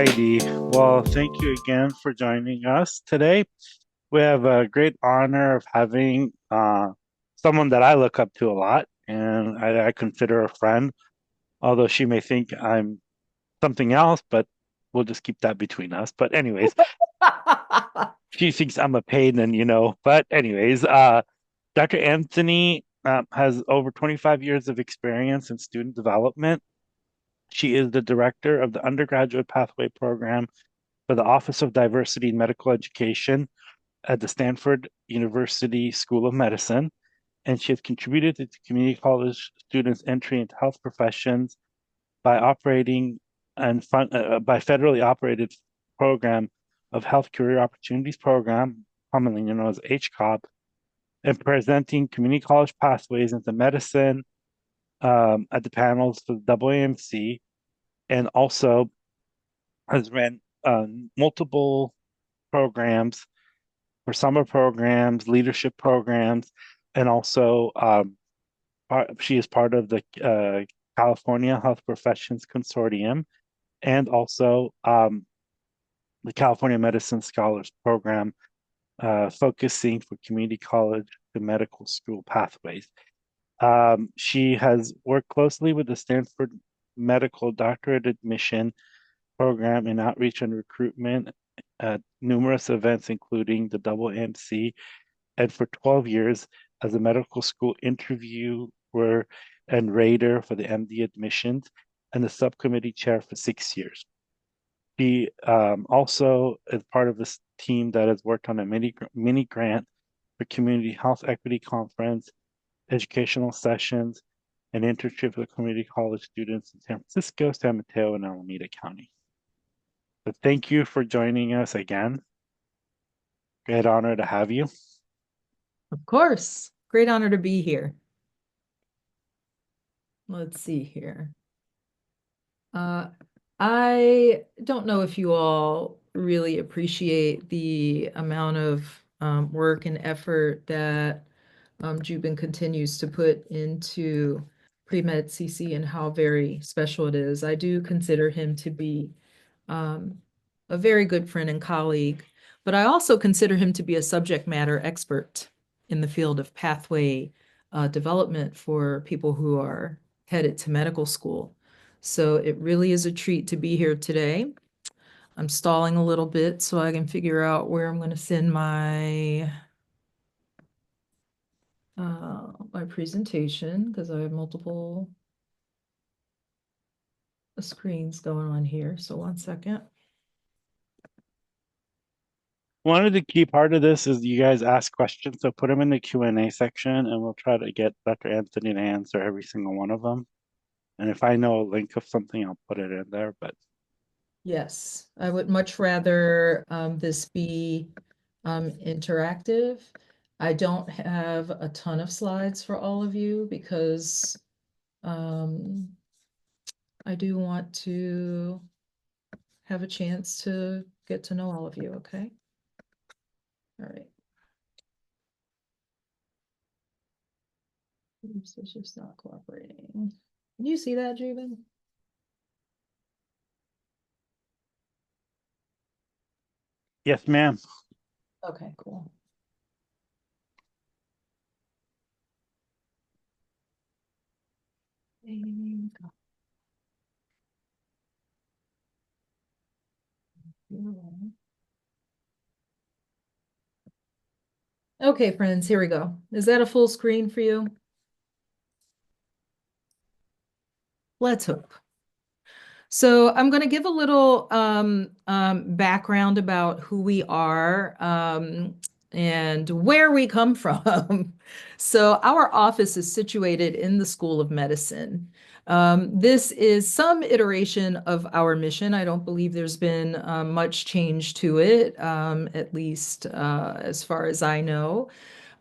righty. Well, thank you again for joining us today. We have a great honor of having someone that I look up to a lot and I consider a friend, although she may think I'm something else, but we'll just keep that between us. But anyways, she thinks I'm a pain and but anyways, Dr. Anthony has over 25 years of experience in student development. She is the director of the undergraduate pathway program for the Office of Diversity in Medical Education at the Stanford University School of Medicine, and she has contributed to community college students' entry into health professions by operating by federally operated program of Health Career Opportunities Program, commonly known as HCOP, and presenting community college pathways into medicine at the panels for the AAMC, and also has ran multiple programs for summer programs, leadership programs, and also she is part of the California Health Professions Consortium and also the California Medicine Scholars Program, focusing for community college to medical school pathways. She has worked closely with the Stanford Medical Doctorate Admission Program in outreach and recruitment at numerous events, including the AAMC, and for 12 years as a medical school interviewer and rater for the MD Admissions, and the subcommittee chair for 6 years. She also is part of this team that has worked on a mini grant for Community Health Equity Conference, educational sessions, and internship for community college students in San Francisco, San Mateo, and Alameda County. So thank you for joining us again. Great honor to have you. Of course. Great honor to be here. Let's see here. I don't know if you all really appreciate the amount of work and effort that Jubin continues to put into PreMeds CC and how very special it is. I do consider him to be a very good friend and colleague, but I also consider him to be a subject matter expert in the field of pathway development for people who are headed to medical school. So it really is a treat to be here today. I'm stalling a little bit so I can figure out where I'm going to send my presentation, because I have multiple screens going on here. So 1 second. One of the key part of this is you guys ask questions, so put them in the Q&A section, and we'll try to get Dr. Anthony to answer every single one of them. And if I know a link of something, I'll put it in there. But yes, I would much rather this be interactive. I don't have a ton of slides for all of you because I do want to have a chance to get to know all of you, okay? All right. Oops, it's just not cooperating. Can you see that, Jubin? yes, ma'am. Okay, cool. Okay, friends, here we go. Is that a full screen for you? Let's hope. So I'm going to give a little background about who we are and where we come from. So our office is situated in the School of Medicine. This is some iteration of our mission. I don't believe there's been much change to it, at least as far as I know.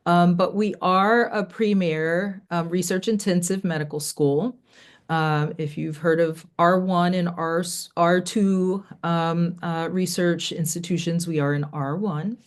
But we are a premier research-intensive medical school. If you've heard of R1 and R2 research institutions, we are in R1.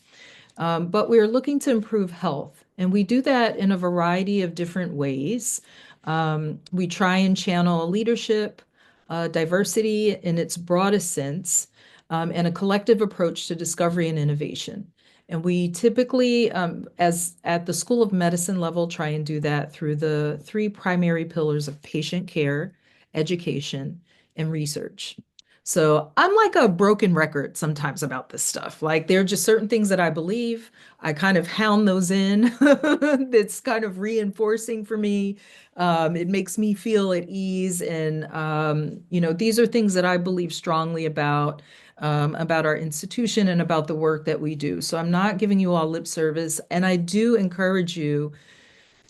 But we're looking to improve health, and we do that in a variety of different ways. We try and channel leadership, diversity in its broadest sense, and a collective approach to discovery and innovation. And we typically, as at the School of Medicine level, try and do that through the three primary pillars of patient care, education, and research. So I'm like a broken record sometimes about this stuff. Like there are just certain things that I believe. I kind of hound those in. It's kind of reinforcing for me. It makes me feel at ease. And, these are things that I believe strongly about our institution and about the work that we do. So I'm not giving you all lip service. And I do encourage you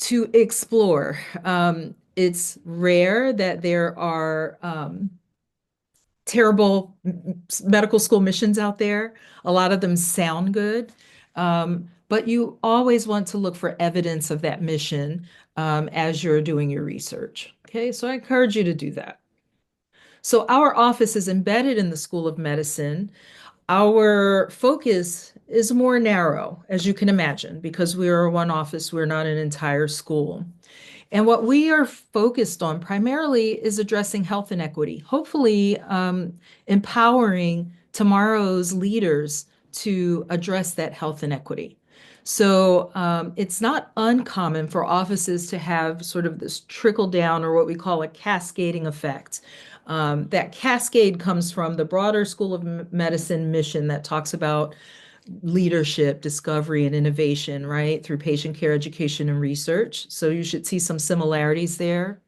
to explore. It's rare that there are terrible medical school missions out there. A lot of them sound good, but you always want to look for evidence of that mission as you're doing your research. Okay, so I encourage you to do that. So our office is embedded in the School of Medicine. Our focus is more narrow, as you can imagine, because we are one office, we're not an entire school. And what we are focused on primarily is addressing health inequity, hopefully empowering tomorrow's leaders to address that health inequity. So it's not uncommon for offices to have sort of this trickle down or what we call a cascading effect. That cascade comes from the broader School of Medicine mission that talks about leadership, discovery, and innovation, right, through patient care, education, and research. So you should see some similarities there.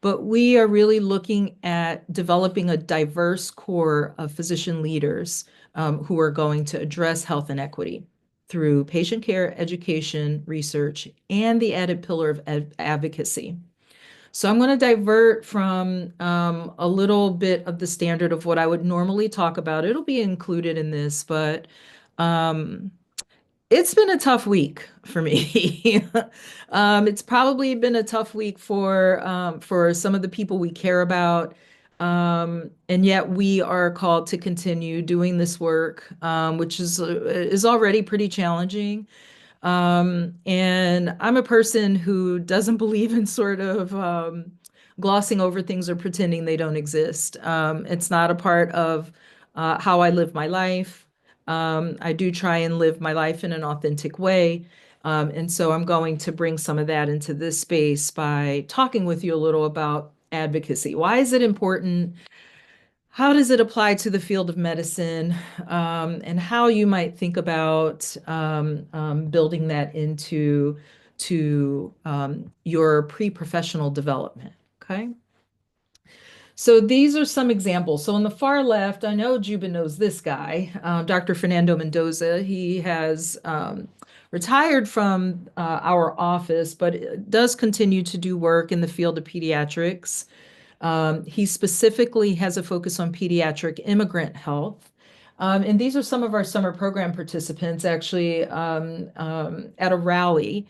But we are really looking at developing a diverse core of physician leaders who are going to address health inequity through patient care, education, research, and the added pillar of advocacy. So I'm going to divert from a little bit of the standard of what I would normally talk about. It'll be included in this, but um, it's been a tough week for me. It's probably been a tough week for some of the people we care about. And yet we are called to continue doing this work, which is already pretty challenging. And I'm a person who doesn't believe in sort of glossing over things or pretending they don't exist. It's not a part of how I live my life. I do try and live my life in an authentic way. And so I'm going to bring some of that into this space by talking with you a little about advocacy. Why is it important? How does it apply to the field of medicine, and how you might think about building that into your pre-professional development? Okay. So these are some examples. So on the far left, I know Juba knows this guy, Dr. Fernando Mendoza. He has retired from our office, but does continue to do work in the field of pediatrics. He specifically has a focus on pediatric immigrant health. And these are some of our summer program participants actually at a rally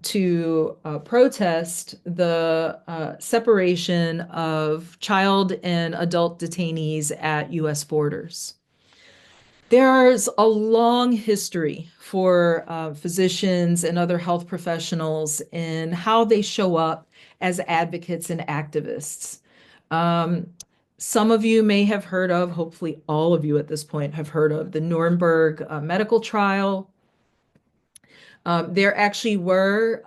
to protest the separation of child and adult detainees at US borders. There's a long history for physicians and other health professionals in how they show up as advocates and activists. Um, some of you may have heard of, hopefully all of you at this point have heard of the Nuremberg medical trial. There actually were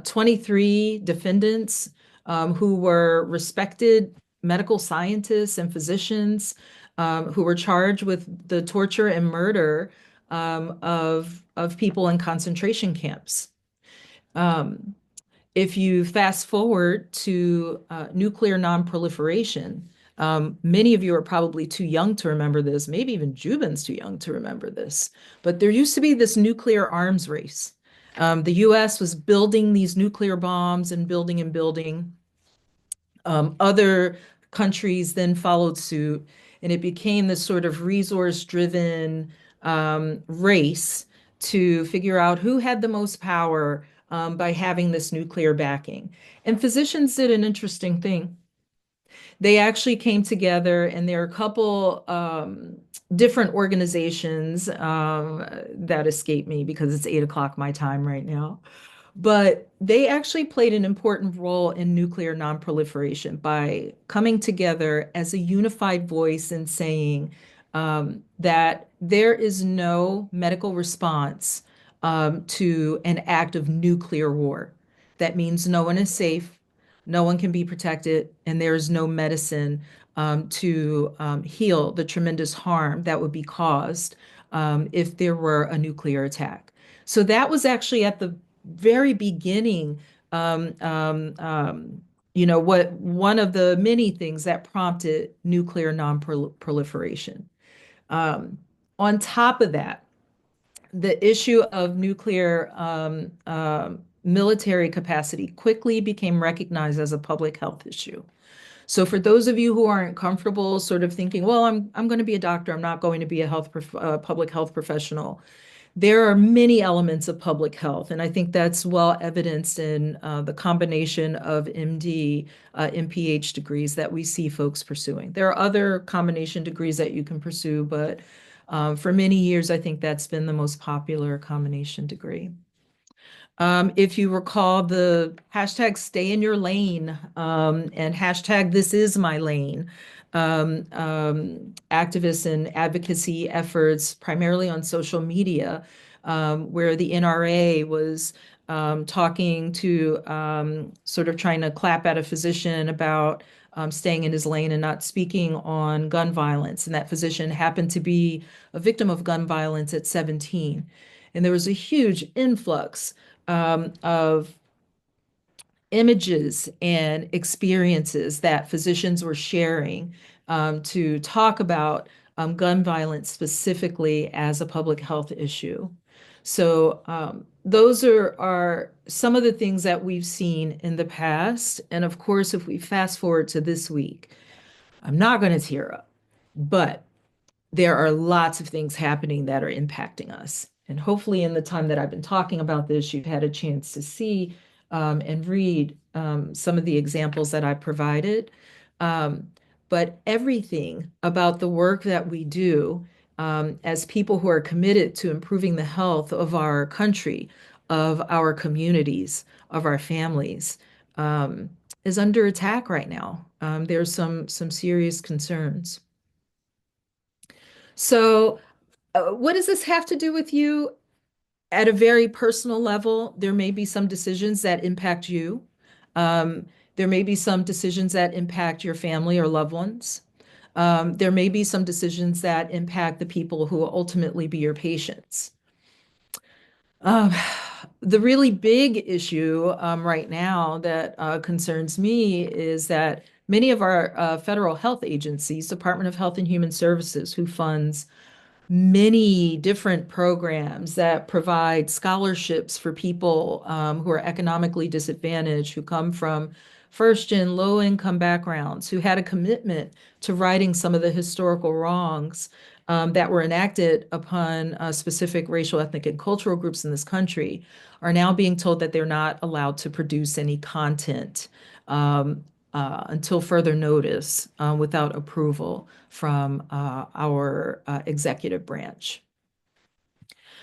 23 defendants who were respected medical scientists and physicians who were charged with the torture and murder of people in concentration camps. If you fast forward to nuclear nonproliferation, many of you are probably too young to remember this. Maybe even Jubin's too young to remember this. But there used to be this nuclear arms race. The US was building these nuclear bombs and building and building. Other countries then followed suit, and it became this sort of resource-driven race to figure out who had the most power by having this nuclear backing. And physicians did an interesting thing. They actually came together, and there are a couple different organizations that escape me because it's 8 o'clock my time right now. But they actually played an important role in nuclear nonproliferation by coming together as a unified voice and saying that there is no medical response to an act of nuclear war. That means no one is safe, no one can be protected, and there is no medicine to heal the tremendous harm that would be caused if there were a nuclear attack. So that was actually at the very beginning, um, um, um, what one of the many things that prompted nuclear non-proliferation. Um, on top of that, the issue of nuclear military capacity quickly became recognized as a public health issue. So for those of you who aren't comfortable sort of thinking, well, I'm going to be a doctor, I'm not going to be a public health professional, there are many elements of public health, and I think that's well evidenced in the combination of MD and PhD degrees that we see folks pursuing. There are other combination degrees that you can pursue, but for many years, I think that's been the most popular combination degree. If you recall the hashtag stay in your lane and hashtag this is my lane, activists and advocacy efforts primarily on social media, where the NRA was talking to sort of trying to clap at a physician about staying in his lane and not speaking on gun violence. And that physician happened to be a victim of gun violence at 17. And there was a huge influx of images and experiences that physicians were sharing to talk about gun violence specifically as a public health issue. So those are some of the things that we've seen in the past. And of course, if we fast forward to this week, I'm not going to tear up, but there are lots of things happening that are impacting us. And hopefully, in the time that I've been talking about this, you've had a chance to see and read some of the examples that I provided. Um, but everything about the work that we do as people who are committed to improving the health of our country, of our communities, of our families, is under attack right now. There's some serious concerns. So, what does this have to do with you? At a very personal level, there may be some decisions that impact you. Um, there may be some decisions that impact your family or loved ones. There may be some decisions that impact the people who will ultimately be your patients. Um, the really big issue right now that concerns me is that many of our federal health agencies, Department of Health and Human Services, who funds many different programs that provide scholarships for people who are economically disadvantaged, who come from first-gen low-income backgrounds, who had a commitment to righting some of the historical wrongs that were enacted upon specific racial, ethnic, and cultural groups in this country, are now being told that they're not allowed to produce any content until further notice without approval from our executive branch.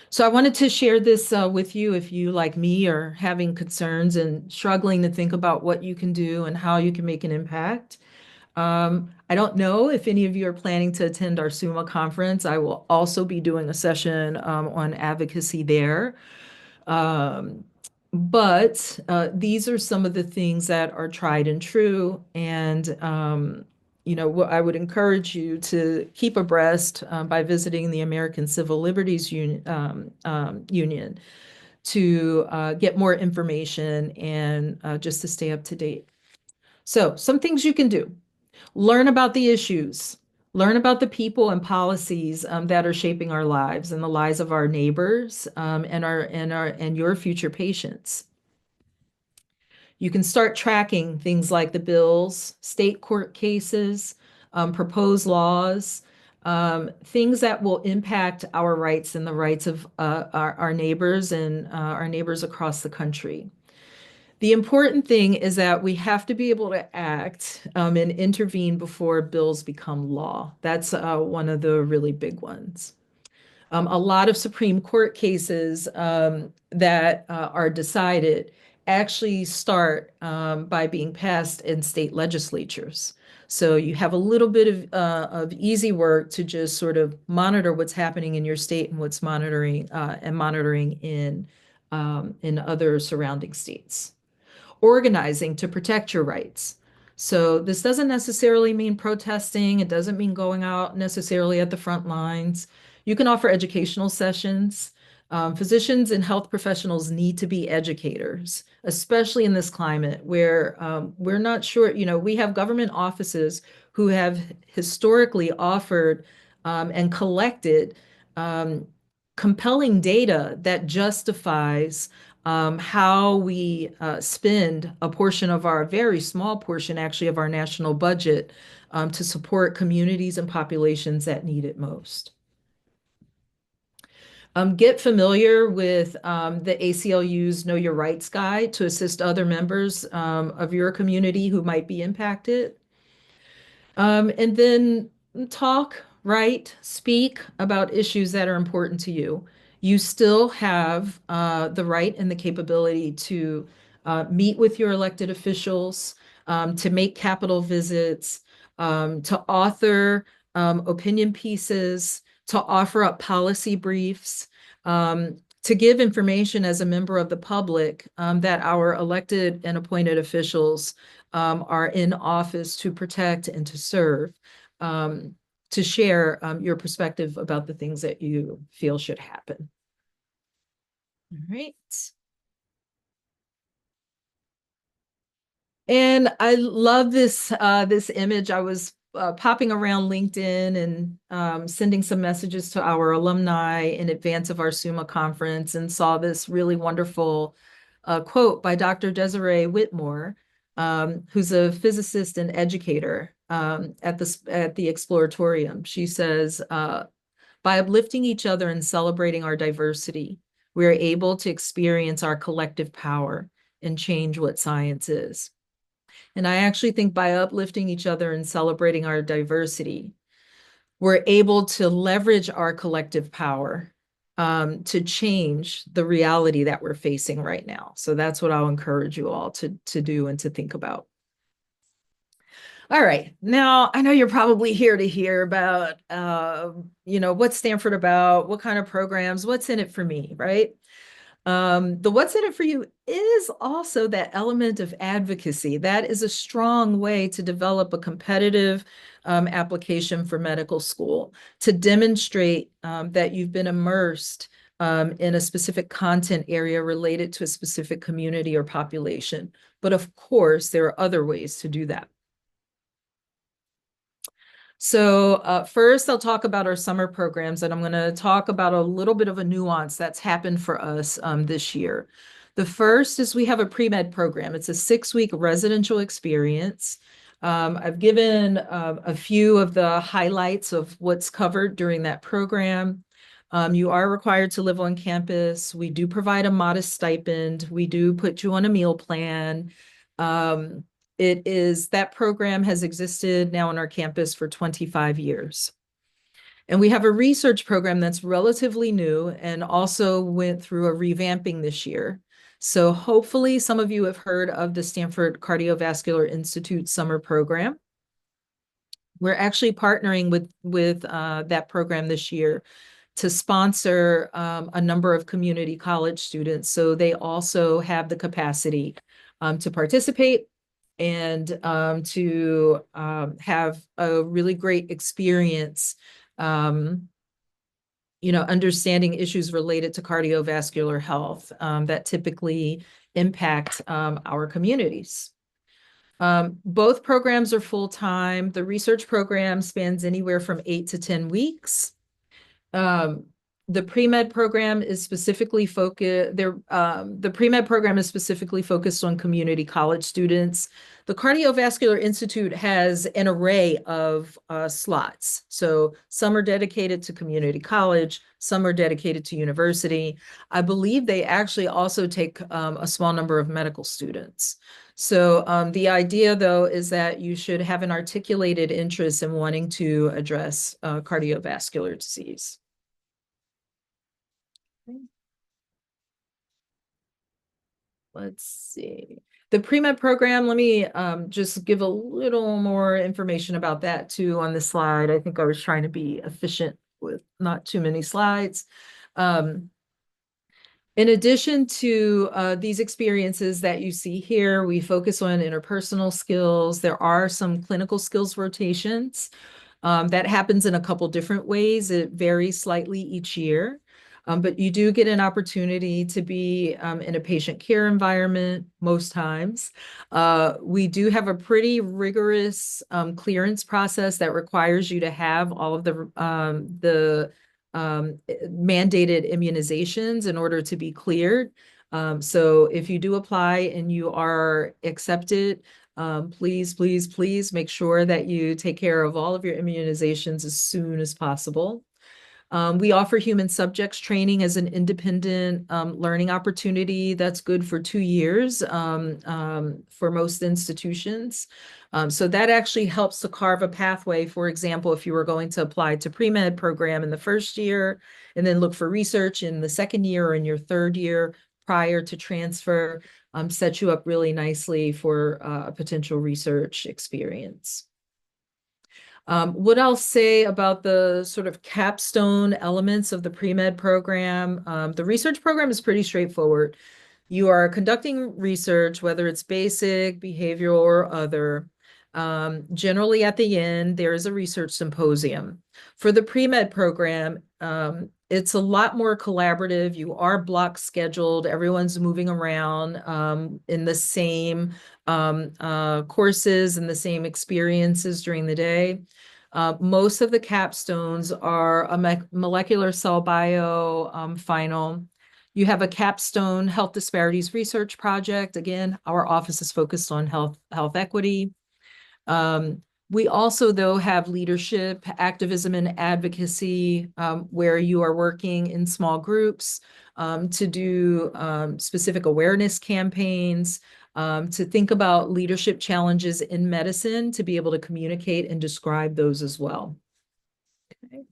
So I wanted to share this with you if you, like me, are having concerns and struggling to think about what you can do and how you can make an impact. I don't know if any of you are planning to attend our SUMA conference. I will also be doing a session on advocacy there. Um, but these are some of the things that are tried and true. And, I would encourage you to keep abreast by visiting the American Civil Liberties Union to get more information and just to stay up to date. So some things you can do. Learn about the issues. Learn about the people and policies that are shaping our lives and the lives of our neighbors and your future patients. You can start tracking things like the bills, state court cases, proposed laws, things that will impact our rights and the rights of our neighbors and our neighbors across the country. The important thing is that we have to be able to act and intervene before bills become law. That's one of the really big ones. A lot of Supreme Court cases that are decided actually start by being passed in state legislatures. So you have a little bit of easy work to just sort of monitor what's happening in your state and what's monitoring in other surrounding states. Organizing to protect your rights. So this doesn't necessarily mean protesting. It doesn't mean going out necessarily at the front lines. You can offer educational sessions. Physicians and health professionals need to be educators, especially in this climate where we're not sure, we have government offices who have historically offered and collected um, compelling data that justifies how we spend a portion of our, very small portion actually, of our national budget to support communities and populations that need it most. Get familiar with the ACLU's Know Your Rights Guide to assist other members of your community who might be impacted. And then talk, write, speak about issues that are important to you. You still have the right and the capability to meet with your elected officials, to make capital visits, to author opinion pieces, to offer up policy briefs, to give information as a member of the public that our elected and appointed officials are in office to protect and to serve, to share your perspective about the things that you feel should happen. All right. And I love this image. I was popping around LinkedIn and sending some messages to our alumni in advance of our SUMA conference and saw this really wonderful quote by Dr. Desiree Whitmore, who's a physicist and educator at the Exploratorium. She says, by uplifting each other and celebrating our diversity, we are able to experience our collective power and change what science is. And I actually think by uplifting each other and celebrating our diversity, we're able to leverage our collective power to change the reality that we're facing right now. So that's what I'll encourage you all to do and to think about. All right. Now, I know you're probably here to hear about, what's Stanford about, what kind of programs, what's in it for me, right? The what's in it for you is also that element of advocacy. That is a strong way to develop a competitive application for medical school, to demonstrate that you've been immersed in a specific content area related to a specific community or population. But of course, there are other ways to do that. So first, I'll talk about our summer programs, and I'm going to talk about a little bit of a nuance that's happened for us this year. The first is we have a pre-med program. It's a 6-week residential experience. I've given a few of the highlights of what's covered during that program. You are required to live on campus. We do provide a modest stipend. We do put you on a meal plan. That program has existed now on our campus for 25 years. And we have a research program that's relatively new and also went through a revamping this year. So hopefully some of you have heard of the Stanford Cardiovascular Institute summer program. We're actually partnering with that program this year to sponsor a number of community college students. So they also have the capacity to participate and to have a really great experience, understanding issues related to cardiovascular health that typically impact our communities. Both programs are full-time. The research program spans anywhere from 8 to 10 weeks. The pre-med program is specifically focused. The pre-med program is specifically focused on community college students. The Cardiovascular Institute has an array of slots. So some are dedicated to community college, some are dedicated to university. I believe they actually also take a small number of medical students. So the idea, though, is that you should have an articulated interest in wanting to address cardiovascular disease. Let's see. The pre-med program, let me just give a little more information about that too on the slide. I think I was trying to be efficient with not too many slides. Um, in addition to these experiences that you see here, we focus on interpersonal skills. There are some clinical skills rotations. That happens in a couple different ways. It varies slightly each year. But you do get an opportunity to be in a patient care environment most times. We do have a pretty rigorous clearance process that requires you to have all of the mandated immunizations in order to be cleared. So if you do apply and you are accepted, please, please, please make sure that you take care of all of your immunizations as soon as possible. We offer human subjects training as an independent learning opportunity. That's good for 2 years for most institutions. So that actually helps to carve a pathway. For example, if you were going to apply to pre-med program in the first year and then look for research in the second year or in your third year prior to transfer, set you up really nicely for a potential research experience. What I'll say about the sort of capstone elements of the pre-med program, the research program is pretty straightforward. You are conducting research, whether it's basic, behavioral, or other. Generally, at the end, there is a research symposium. For the pre-med program, it's a lot more collaborative. You are block scheduled. Everyone's moving around in the same courses and the same experiences during the day. Most of the capstones are a molecular cell bio final. You have a capstone health disparities research project. Again, our office is focused on health equity. We also, though, have leadership, activism, and advocacy, where you are working in small groups to do specific awareness campaigns, to think about leadership challenges in medicine, to be able to communicate and describe those as well. Okay.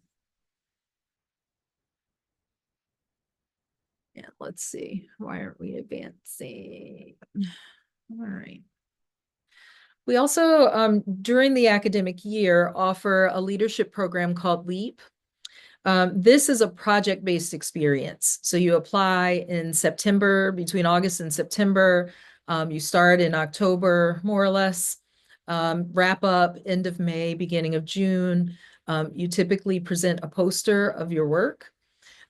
And let's see, why aren't we advancing? All right. We also, during the academic year, offer a leadership program called LEAP. This is a project-based experience. So you apply in September, between August and September. You start in October, more or less, wrap up end of May, beginning of June. You typically present a poster of your work.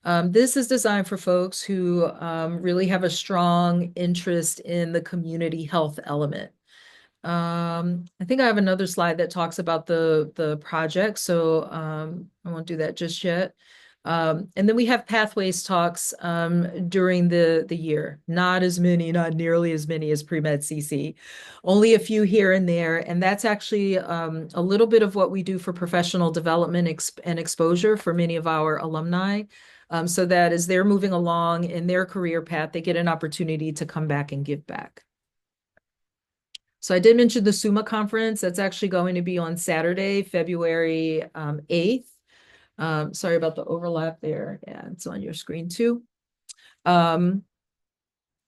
This is designed for folks who really have a strong interest in the community health element. I think I have another slide that talks about the project, so I won't do that just yet. And then we have pathways talks during the year. Not as many, not nearly as many as pre-med CC, only a few here and there. And that's actually a little bit of what we do for professional development and exposure for many of our alumni. So that as they're moving along in their career path, they get an opportunity to come back and give back. So I did mention the SUMA conference. That's actually going to be on Saturday, February 8th. Sorry about the overlap there. Yeah, it's on your screen too. So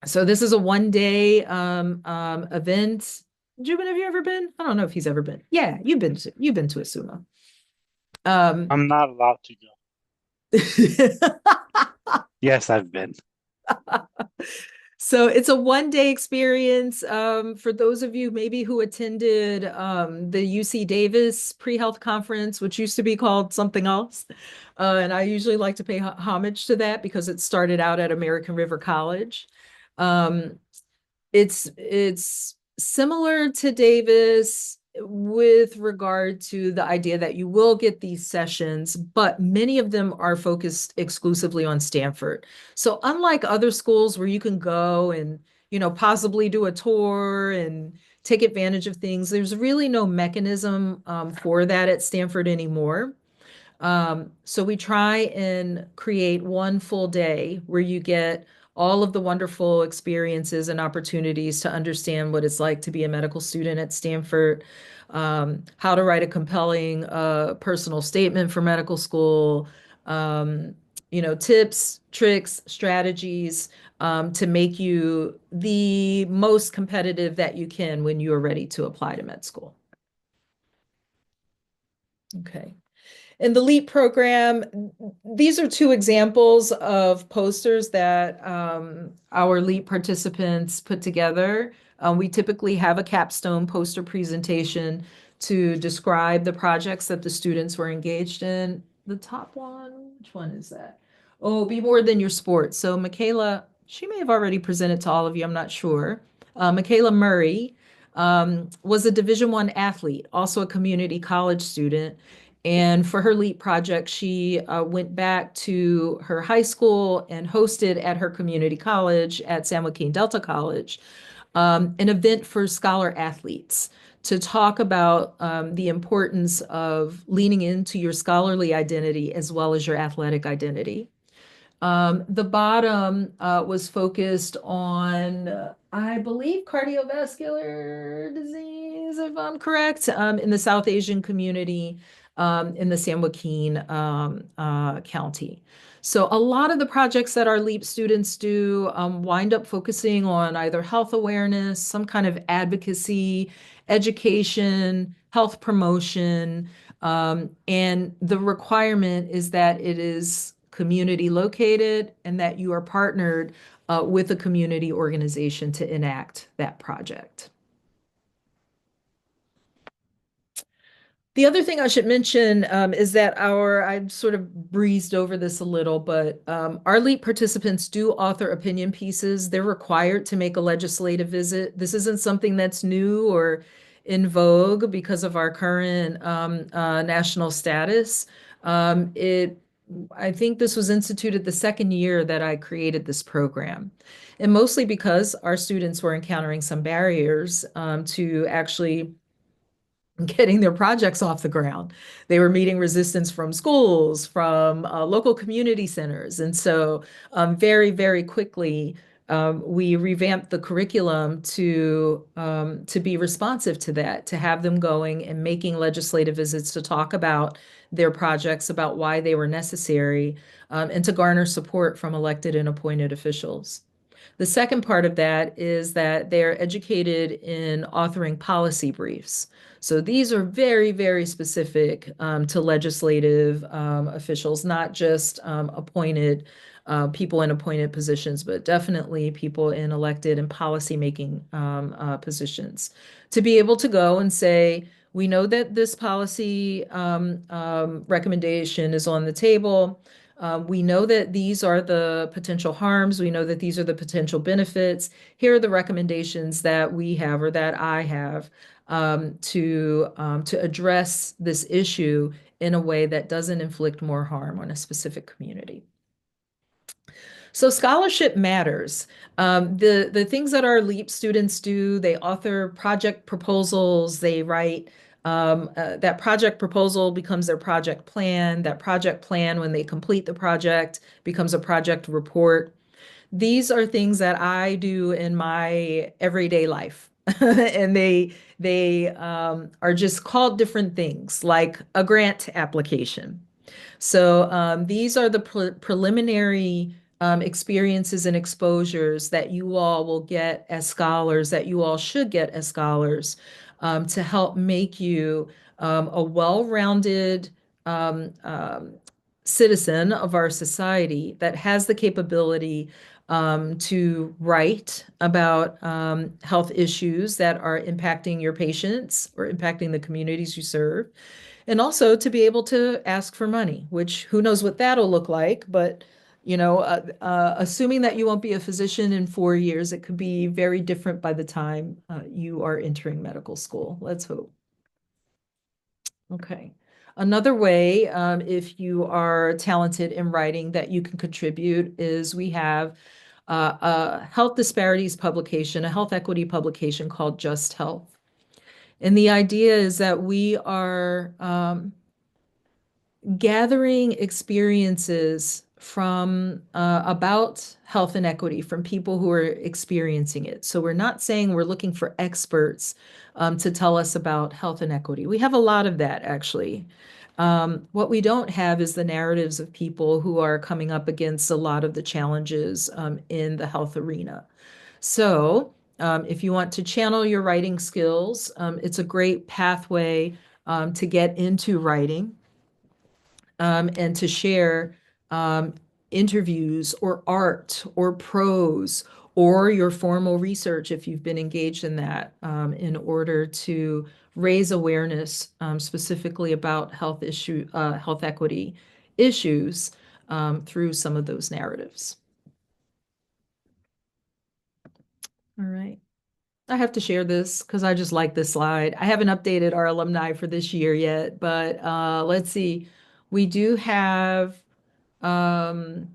this is a one-day event. Jubin, have you ever been? I don't know if he's ever been. Yeah, you've been to a SUMA. I'm not allowed to go. Yes, I've been. So it's a one-day experience for those of you maybe who attended the UC Davis pre-health conference, which used to be called something else. And I usually like to pay homage to that because it started out at American River College. It's similar to Davis with regard to the idea that you will get these sessions, but many of them are focused exclusively on Stanford. So unlike other schools where you can go and, possibly do a tour and take advantage of things, there's really no mechanism for that at Stanford anymore. So we try and create one full day where you get all of the wonderful experiences and opportunities to understand what it's like to be a medical student at Stanford, how to write a compelling personal statement for medical school, tips, tricks, strategies to make you the most competitive that you can when you are ready to apply to med school. Okay. In the LEAP program, these are two examples of posters that our LEAP participants put together. We typically have a capstone poster presentation to describe the projects that the students were engaged in. The top one, which one is that? Oh, Be More Than Your Sport. So Michaela, she may have already presented to all of you, I'm not sure. Michaela Murray was a Division I athlete, also a community college student. And for her LEAP project, she went back to her high school and hosted at her community college at San Joaquin Delta College an event for scholar athletes to talk about the importance of leaning into your scholarly identity as well as your athletic identity. The bottom was focused on, I believe, cardiovascular disease, if I'm correct, in the South Asian community in the San Joaquin County. So a lot of the projects that our LEAP students do wind up focusing on either health awareness, some kind of advocacy, education, health promotion, and the requirement is that it is community located and that you are partnered with a community organization to enact that project. The other thing I should mention is that I sort of breezed over this a little, but our LEAP participants do author opinion pieces. They're required to make a legislative visit. This isn't something that's new or in vogue because of our current national status. I think this was instituted the second year that I created this program, and mostly because our students were encountering some barriers to actually getting their projects off the ground. They were meeting resistance from schools, from local community centers. And so very, very quickly, we revamped the curriculum to be responsive to that, to have them going and making legislative visits to talk about their projects, about why they were necessary, and to garner support from elected and appointed officials. The second part of that is that they're educated in authoring policy briefs. So these are very, very specific to legislative officials, not just appointed people in appointed positions, but definitely people in elected and policymaking positions. To be able to go and say, we know that this policy recommendation is on the table. We know that these are the potential harms. We know that these are the potential benefits. Here are the recommendations that we have or that I have to address this issue in a way that doesn't inflict more harm on a specific community. So scholarship matters. The things that our LEAP students do, they author project proposals, they write that project proposal becomes their project plan. That project plan, when they complete the project, becomes a project report. These are things that I do in my everyday life. And they are just called different things, like a grant application. So these are the preliminary experiences and exposures that you all will get as scholars, that you all should get as scholars to help make you a well-rounded citizen of our society that has the capability to write about health issues that are impacting your patients or impacting the communities you serve, and also to be able to ask for money, which who knows what that'll look like, but assuming that you won't be a physician in 4 years, it could be very different by the time you are entering medical school. Let's hope. Okay. Another way, if you are talented in writing, that you can contribute is we have a health disparities publication, a health equity publication called Just Health. And the idea is that we are gathering experiences from about health inequity from people who are experiencing it. So we're not saying we're looking for experts to tell us about health inequity. We have a lot of that actually. What we don't have is the narratives of people who are coming up against a lot of the challenges in the health arena. So, if you want to channel your writing skills, it's a great pathway to get into writing and to share um, interviews or art or prose or your formal research if you've been engaged in that in order to raise awareness specifically about health equity issues through some of those narratives. All right. I have to share this because I just like this slide. I haven't updated our alumni for this year yet, but let's see. We do have um,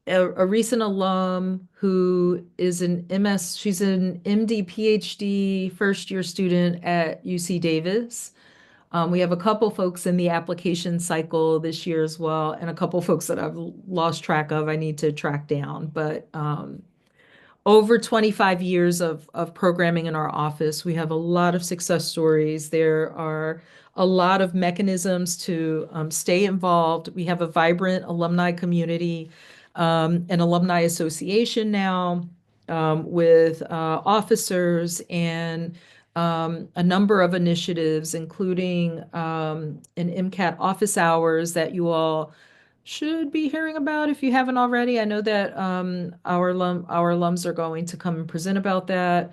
a recent alum who is an MS, she's an MD PhD first year student at UC Davis. We have a couple folks in the application cycle this year as well, and a couple folks that I've lost track of. I need to track down, but over 25 years of programming in our office. We have a lot of success stories. There are a lot of mechanisms to stay involved. We have a vibrant alumni community, an alumni association now with officers and a number of initiatives, including an MCAT office hours that you all should be hearing about if you haven't already. I know that our alums are going to come and present about that.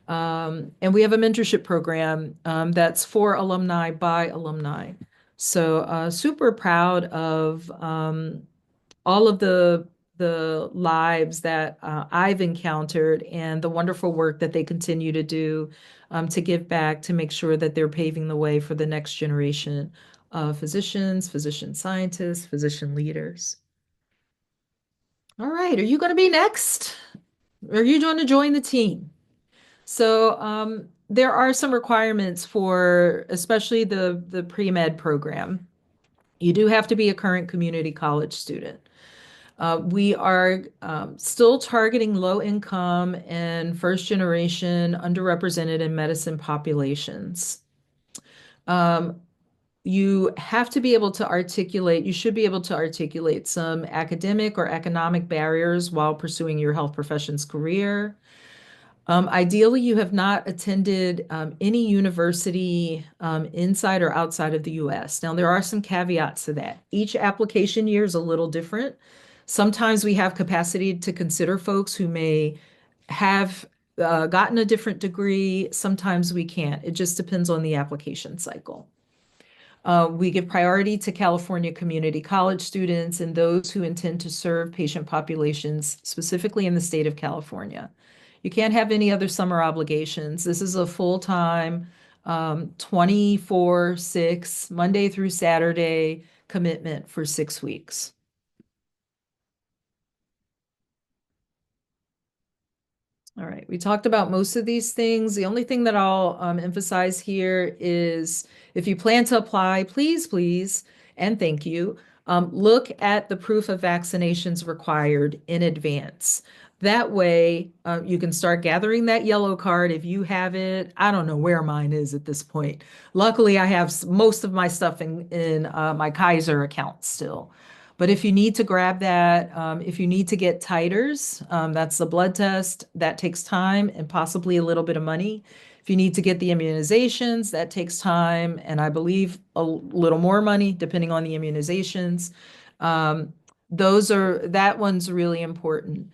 And we have a mentorship program that's for alumni by alumni. So super proud of all of the lives that I've encountered and the wonderful work that they continue to do to give back to make sure that they're paving the way for the next generation of physicians, physician scientists, physician leaders. All right, are you going to be next? Are you going to join the team? So there are some requirements for especially the pre-med program. You do have to be a current community college student. We are still targeting low income and first generation underrepresented in medicine populations. Um, you have to be able to articulate, you should be able to articulate some academic or economic barriers while pursuing your health professions career. Ideally, you have not attended any university inside or outside of the US. Now, there are some caveats to that. Each application year is a little different. Sometimes we have capacity to consider folks who may have gotten a different degree. Sometimes we can't. It just depends on the application cycle. We give priority to California community college students and those who intend to serve patient populations, specifically in the state of California. You can't have any other summer obligations. This is a full-time, 24/6, Monday through Saturday commitment for 6 weeks. All right, we talked about most of these things. The only thing that I'll emphasize here is if you plan to apply, please, and thank you, look at the proof of vaccinations required in advance. That way, you can start gathering that yellow card if you have it. I don't know where mine is at this point. Luckily, I have most of my stuff in my Kaiser account still. But if you need to grab that, if you need to get titers, that's the blood test. That takes time and possibly a little bit of money. If you need to get the immunizations, that takes time and I believe a little more money depending on the immunizations. Um, that one's really important.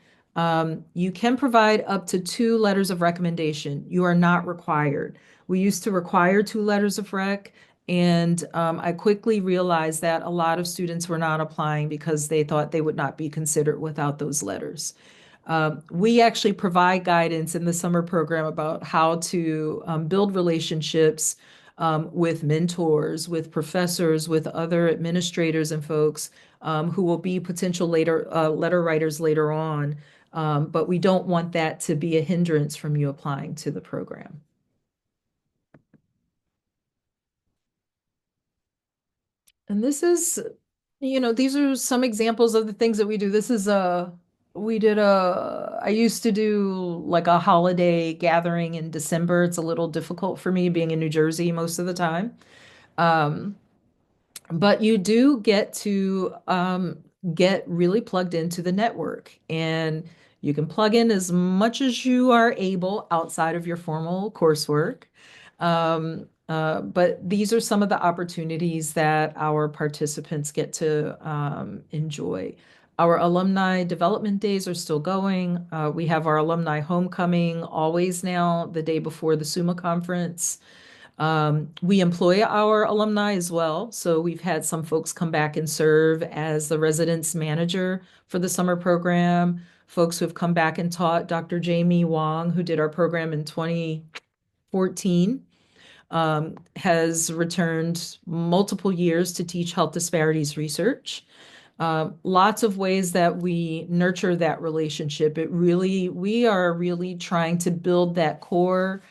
You can provide up to 2 letters of recommendation. You are not required. We used to require 2 letters of rec. And I quickly realized that a lot of students were not applying because they thought they would not be considered without those letters. We actually provide guidance in the summer program about how to build relationships with mentors, with professors, with other administrators and folks who will be potential letter writers later on. But we don't want that to be a hindrance from you applying to the program. And this is, these are some examples of the things that we do. I used to do like a holiday gathering in December. It's a little difficult for me being in New Jersey most of the time. Um, But you do get to get really plugged into the network, and you can plug in as much as you are able outside of your formal coursework. But these are some of the opportunities that our participants get to enjoy. Our alumni development days are still going. We have our alumni homecoming always now, the day before the SUMA conference. We employ our alumni as well. So we've had some folks come back and serve as the residence manager for the summer program. Folks who have come back and taught. Dr. Jamie Wong, who did our program in 2014, has returned multiple years to teach health disparities research. Lots of ways that we nurture that relationship. We are really trying to build that core,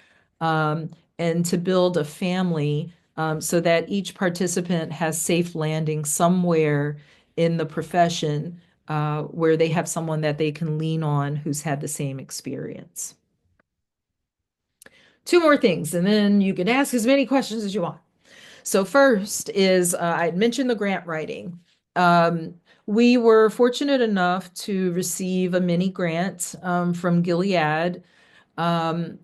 and to build a family, so that each participant has safe landing somewhere in the profession, where they have someone that they can lean on who's had the same experience. Two more things, and then you can ask as many questions as you want. So first is, I had mentioned the grant writing. We were fortunate enough to receive a mini grant from Gilead, um,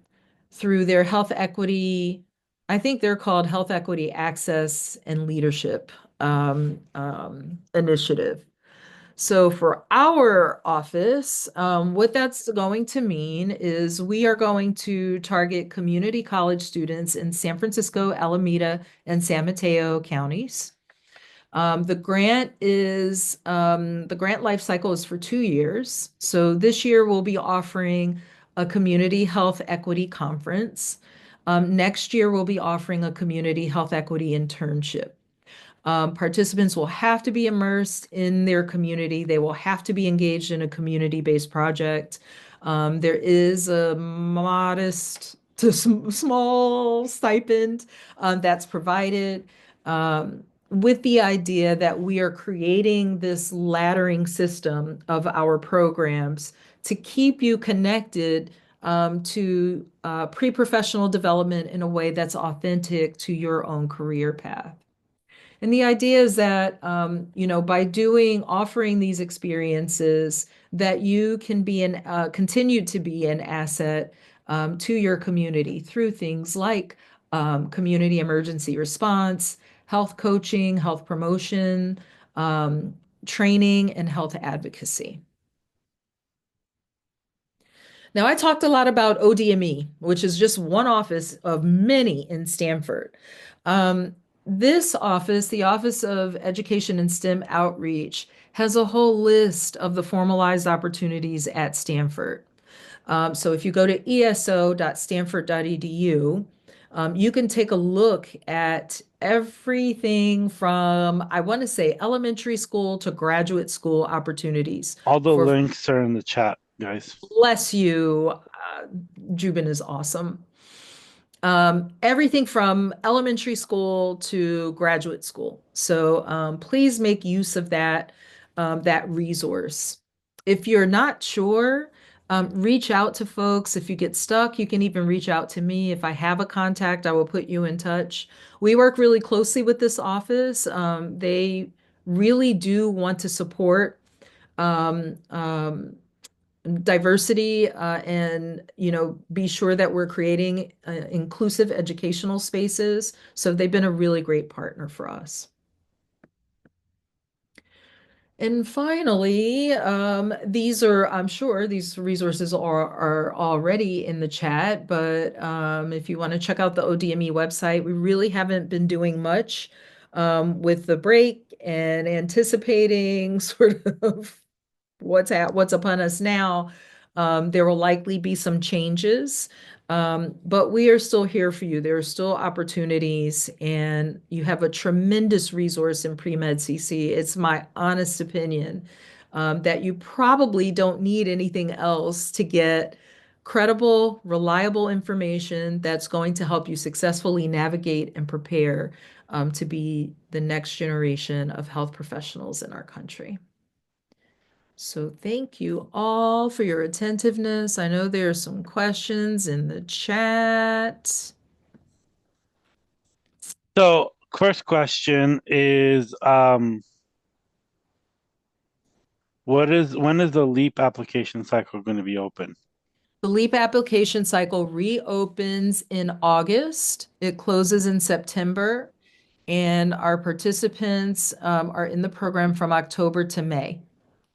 through their health equity. I think they're called Health Equity Access and Leadership initiative. So for our office, what that's going to mean is we are going to target community college students in San Francisco, Alameda, and San Mateo counties. The grant life cycle is for 2 years. So this year we'll be offering a community health equity conference. Next year we'll be offering a community health equity internship. Participants will have to be immersed in their community. They will have to be engaged in a community-based project. There is a modest to small stipend that's provided, with the idea that we are creating this laddering system of our programs to keep you connected to pre-professional development in a way that's authentic to your own career path. And the idea is that, by offering these experiences, that you can continue to be an asset to your community through things like community emergency response, health coaching, health promotion, training, and health advocacy. Now, I talked a lot about ODME, which is just one office of many in Stanford. This office, the Office of Education and STEM Outreach, has a whole list of the formalized opportunities at Stanford. So if you go to eso.stanford.edu, you can take a look at everything from, I want to say, elementary school to graduate school opportunities All the for, links are in the chat, guys. bless you, Jubin is awesome. Everything from elementary school to graduate school. So please make use of that resource. If you're not sure, reach out to folks. If you get stuck, you can even reach out to me. If I have a contact, I will put you in touch. We work really closely with this office. They really do want to support um, um, diversity, and be sure that we're creating inclusive educational spaces. So they've been a really great partner for us. And finally, I'm sure these resources are already in the chat, but if you want to check out the ODME website, we really haven't been doing much with the break and anticipating sort of what's upon us now. There will likely be some changes, but we are still here for you. There are still opportunities, and you have a tremendous resource in PreMed CC. It's my honest opinion that you probably don't need anything else to get credible, reliable information that's going to help you successfully navigate and prepare to be the next generation of health professionals in our country. So thank you all for your attentiveness. I know there are some questions in the chat. So first question is when is the LEAP application cycle going to be open? The LEAP application cycle reopens in August. It closes in September, and our participants are in the program from October to May.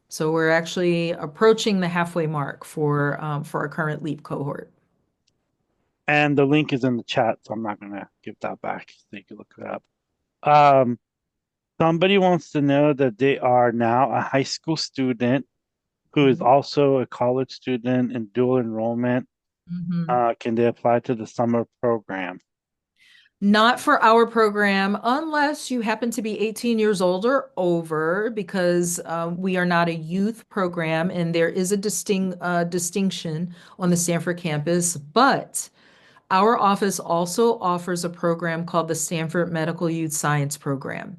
So we're actually approaching the halfway mark for our current LEAP cohort. And the link is in the chat, so I'm not gonna give that back so you can look it up. Um, Somebody wants to know that they are now a high school student who is Mhm. also a college student in dual enrollment. Mhm. Can they apply to the summer program? Not for our program, unless you happen to be 18 years old or over, because we are not a youth program, and there is a distinction on the Stanford campus. But our office also offers a program called the Stanford Medical Youth Science Program.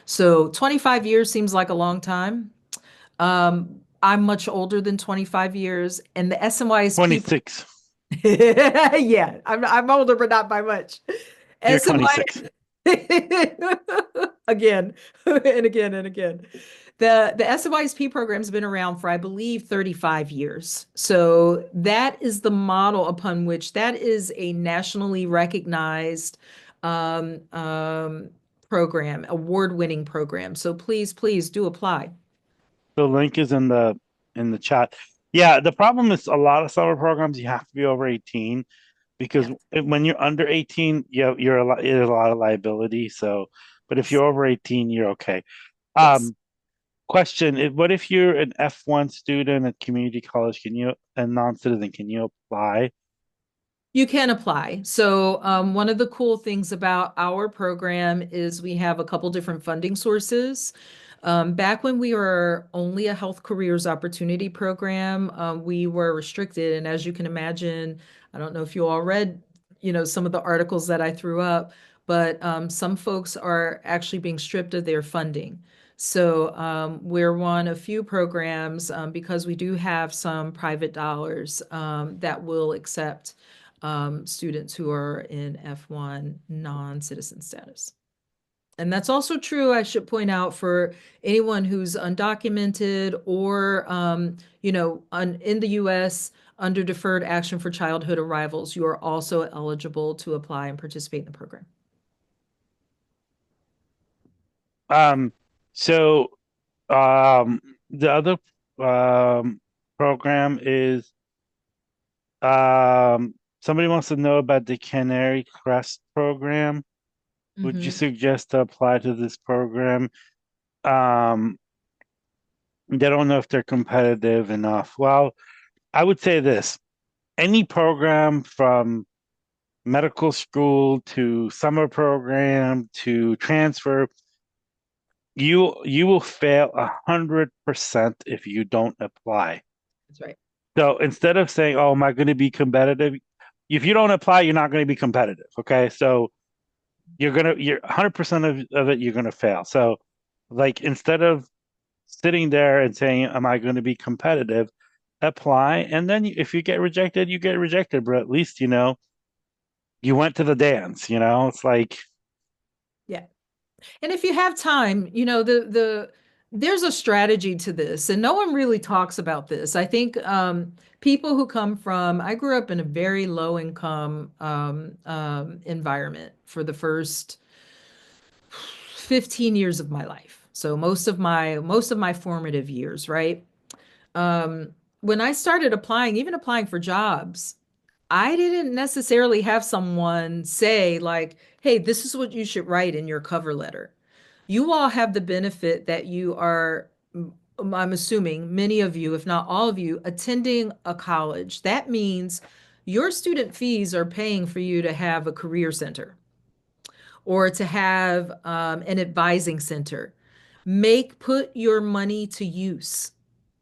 So 25 years seems like a long time. I'm much older than 25 years, and the SMYSP. 26. Yeah, I'm older, but not by much. You're SMY 26. again and again and again. The SMYSP program's been around for, I believe, 35 years. So that is the model upon which that is a nationally recognized um, um, program, award-winning program. So please, please do apply. The link is in the chat. Yeah, the problem is a lot of summer programs you have to be over 18 because Yes. when you're under 18, you're there's a lot of liability. So, but if you're over 18, you're okay. Yes. Um, Question: what if you're an F1 student at community college? Can you, a non-citizen, can you apply? You can apply. So, one of the cool things about our program is we have a couple different funding sources. Back when we were only a health careers opportunity program, we were restricted. And as you can imagine, I don't know if you all read, some of the articles that I threw up, but some folks are actually being stripped of their funding. So, we're one of few programs because we do have some private dollars that will accept students who are in F1 non-citizen status. And that's also true, I should point out, for anyone who's undocumented or, in the US under deferred action for childhood arrivals, you are also eligible to apply and participate in the program. Um, so the other um program is somebody wants to know about the Canary Crest program. Would you Mhm. suggest to apply to this program? Um, they don't know if they're competitive enough. Well, I would say this: any program from medical school to summer program to transfer, you will fail 100% if you don't apply. That's right. So instead of saying, "Oh, am I going to be competitive?" If you don't apply, you're not going to be competitive. Okay, so you're 100% of it, you're gonna fail. So, like instead of sitting there and saying, "Am I going to be competitive?" Apply, and then if you get rejected, you get rejected. But at least you went to the dance. It's like Yeah. And if you have time, there's a strategy to this, and no one really talks about this. I think people who come from, I grew up in a very low income environment for the first 15 years of my life. So most of my formative years, right? Um, when I started applying, even applying for jobs, I didn't necessarily have someone say like, "Hey, this is what you should write in your cover letter." You all have the benefit that you are, I'm assuming many of you, if not all of you, attending a college. That means your student fees are paying for you to have a career center or to have an advising center. Put your money to use.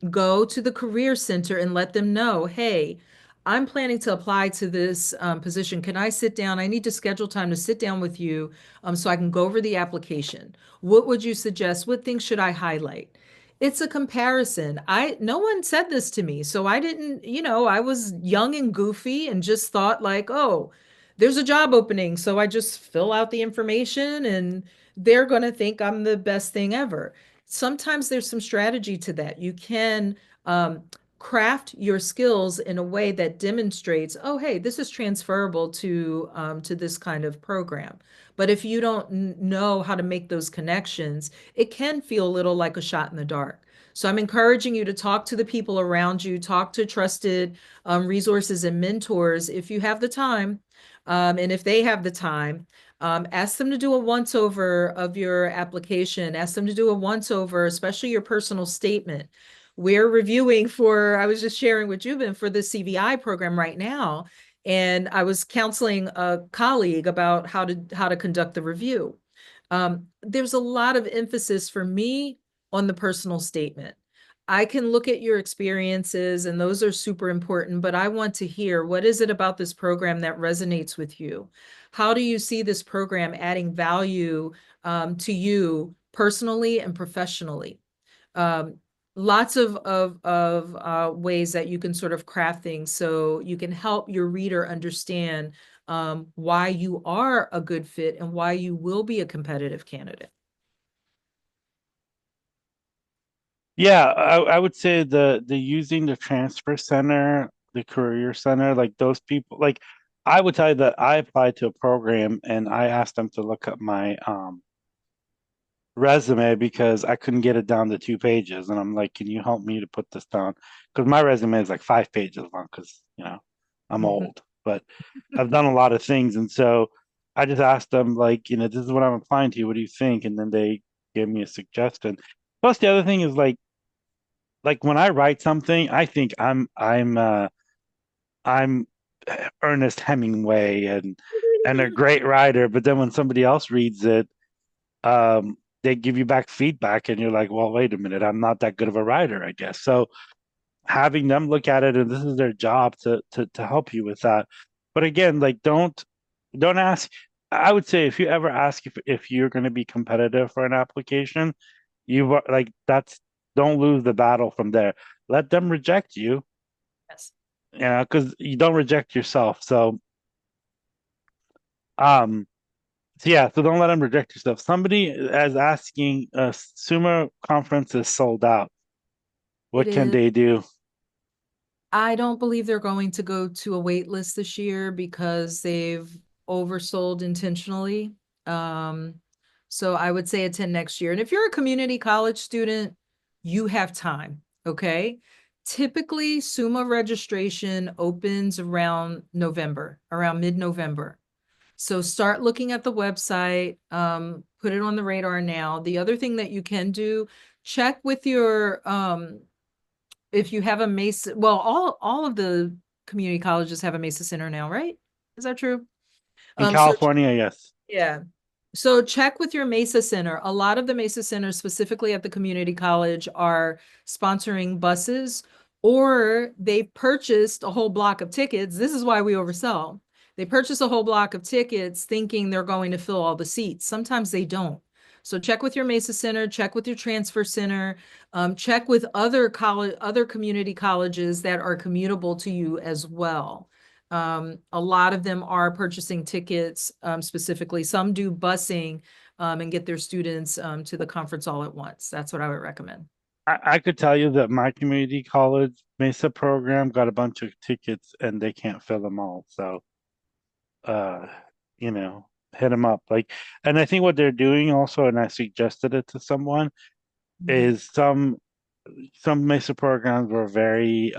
Go to the career center and let them know, hey, I'm planning to apply to this position. Can I sit down? I need to schedule time to sit down with you so I can go over the application. What would you suggest? What things should I highlight? It's a comparison. No one said this to me, so I didn't, I was young and goofy and just thought like, oh, there's a job opening, so I just fill out the information and they're going to think I'm the best thing ever. Sometimes there's some strategy to that. You can um, craft your skills in a way that demonstrates, oh, hey, this is transferable to this kind of program. But if you don't know how to make those connections, it can feel a little like a shot in the dark. So I'm encouraging you to talk to the people around you, talk to trusted resources and mentors if you have the time. And if they have the time, ask them to do a once over of your application. Ask them to do a once over, especially your personal statement. We're reviewing for, I was just sharing with Jubin for the CVI program right now. And I was counseling a colleague about how to conduct the review. There's a lot of emphasis for me on the personal statement. I can look at your experiences, and those are super important, but I want to hear, what is it about this program that resonates with you? How do you see this program adding value to you personally and professionally? Um, Lots of ways that you can sort of craft things so you can help your reader understand why you are a good fit and why you will be a competitive candidate. Yeah, I would say the using the transfer center, the career center, like those people, like I would tell you that I applied to a program and I asked them to look up my resume because I couldn't get it down to 2 pages. And I'm like, can you help me to put this down? Because my resume is like 5 pages long because, I'm Mhm. old, but I've done a lot of things. And so I just asked them, like, this is what I'm applying to. What do you think? And then they gave me a suggestion. Plus, the other thing is like when I write something, I think I'm Ernest Hemingway and a great writer. But then when somebody else reads it, they give you back feedback and you're like, well, wait a minute, I'm not that good of a writer, I guess. So having them look at it, and this is their job to help you with that. But again, like don't ask. I would say if you ever ask if you're going to be competitive for an application, like that's don't lose the battle from there. Let them reject you, Yes, because you don't reject yourself. Um, So yeah, so don't let them reject yourself. Somebody is asking, Sumo conference is sold out. it What can is. they do? I don't believe they're going to go to a wait list this year because they've oversold intentionally. Um, so I would say attend next year. And if you're a community college student, you have time, okay? Typically, SUMA registration opens around November, around mid-November. So start looking at the website, put it on the radar now. The other thing that you can do, check with your if you have a Mesa, well, all of the community colleges have a Mesa Center now, right? Is that true? In So California, yes. yeah. So check with your Mesa Center. A lot of the Mesa Centers, specifically at the community college, are sponsoring buses or they've purchased a whole block of tickets. This is why we oversell. They purchase a whole block of tickets thinking they're going to fill all the seats. Sometimes they don't. So check with your Mesa Center, check with your transfer center, check with other community colleges that are commutable to you as well. A lot of them are purchasing tickets specifically. Some do busing and get their students to the conference all at once. That's what I would recommend. I could tell you that my community college Mesa program got a bunch of tickets and they can't fill them all. So, uh, you know, hit them up. Like, and I think what they're doing also, and I suggested it to someone, Mhm. is some Mesa programs were very